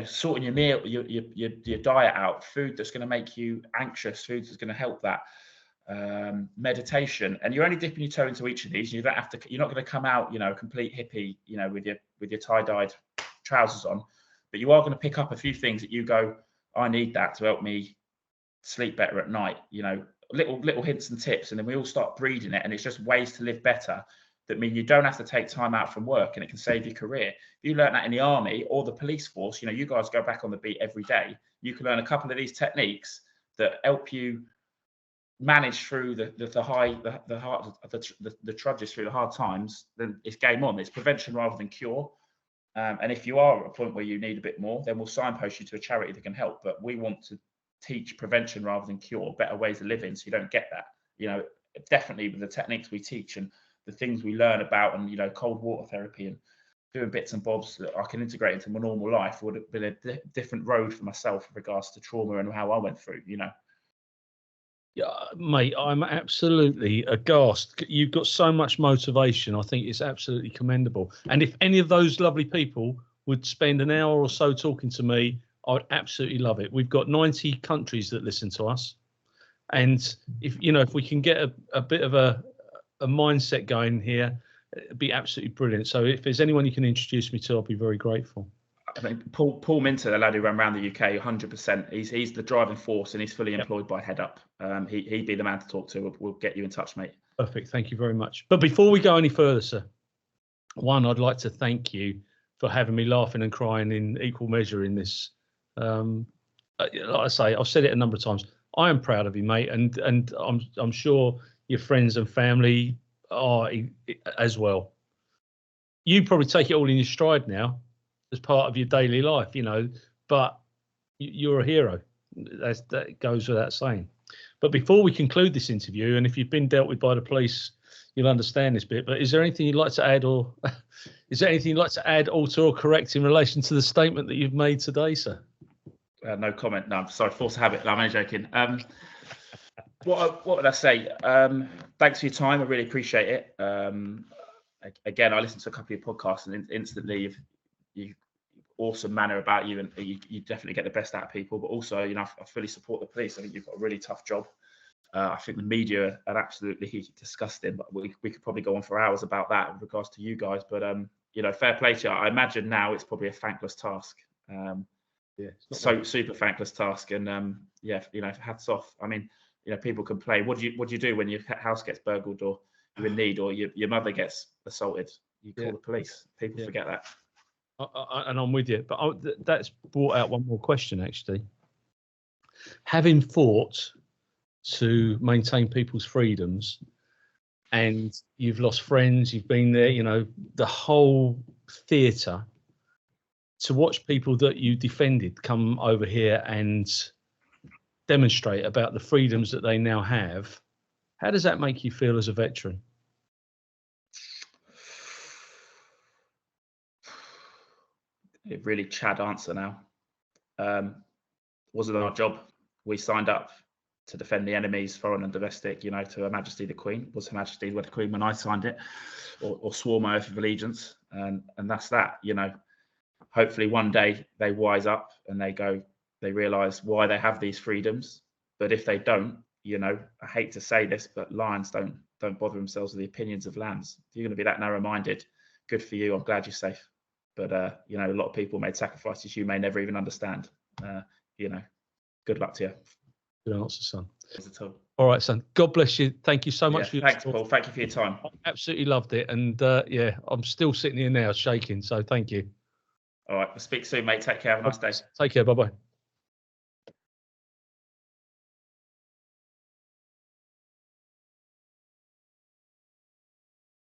sorting your meal, your diet out, food that's going to make you anxious, food that's going to help that, meditation. And you're only dipping your toe into each of these. You're not going to come out, a complete hippie, with your tie-dyed trousers on, but you are going to pick up a few things that you go, I need that to help me sleep better at night, little hints and tips, and then we all start breeding it, and it's just ways to live better that mean you don't have to take time out from work, and it can save your career. If you learn that in the army or the police force, you guys go back on the beat every day, you can learn a couple of these techniques that help you manage through the trudges through the hard times. Then it's game on. It's prevention rather than cure. And if you are at a point where you need a bit more, then we'll signpost you to a charity that can help. But we want to teach prevention rather than cure, better ways of living, so you don't get that. Definitely with the techniques we teach and the things we learn about, and cold water therapy and doing bits and bobs that I can integrate into my normal life would have been a different road for myself with regards to trauma and how I went through. Yeah, mate, I'm absolutely aghast. You've got so much motivation. I think it's absolutely commendable. And if any of those lovely people would spend an hour or so talking to me, I would absolutely love it. We've got 90 countries that listen to us. And if we can get a bit of a mindset going here, it'd be absolutely brilliant. So if there's anyone you can introduce me to, I'll be very grateful. I mean, Paul Minter, the lad who ran around the UK, 100%. He's the driving force, and he's fully employed by Head Up. He'd be the man to talk to. We'll get you in touch, mate. Perfect. Thank you very much. But before we go any further, sir, I'd like to thank you for having me laughing and crying in equal measure in this. Like I say, I've said it a number of times. I am proud of you, mate, and I'm sure your friends and family are as well. You probably take it all in your stride now, as part of your daily life, but you're a hero. That goes without saying. But before we conclude this interview, and if you've been dealt with by the police, you'll understand this bit, but is there anything you'd like to add, or alter or correct in relation to the statement that you've made today, sir? No comment. No, I'm sorry, force of habit. No, I'm only joking. What would I say? Thanks for your time. I really appreciate it. Again, I listened to a couple of your podcasts, and instantly you awesome manner about you, and you definitely get the best out of people. But also, I fully support the police. I think you've got a really tough job. I think the media are absolutely disgusting, but we could probably go on for hours about that in regards to you guys. But fair play to you. I imagine now it's probably a thankless task. Super thankless task, and hats off. I mean, people complain. What do you do when your house gets burgled, or you're in need, or your mother gets assaulted? You call the police. People forget that. And I'm with you. But that's brought out one more question, actually. Having fought to maintain people's freedoms, and you've lost friends, you've been there, you know, the whole theatre, to watch people that you defended come over here and demonstrate about the freedoms that they now have, how does that make you feel as a veteran? A really Chad answer now. Wasn't our job. We signed up to defend the enemies, foreign and domestic, you know, to Her Majesty the Queen. Was Her Majesty the Queen when I signed it, or swore my oath of allegiance, and that's that. You know, hopefully one day they wise up and they realise why they have these freedoms. But if they don't, you know, I hate to say this, but lions don't bother themselves with the opinions of lambs. If you're going to be that narrow-minded, good for you. I'm glad you're safe. But you know, a lot of people made sacrifices you may never even understand. You know, good luck to you. Good answer, son. All right, son. God bless you. Thank you so much for your thanks, Paul. Thank you for your time. I absolutely loved it. And yeah, I'm still sitting here now shaking. So thank you. All right. We'll speak soon, mate. Take care. Have a nice day. Take care. Bye-bye.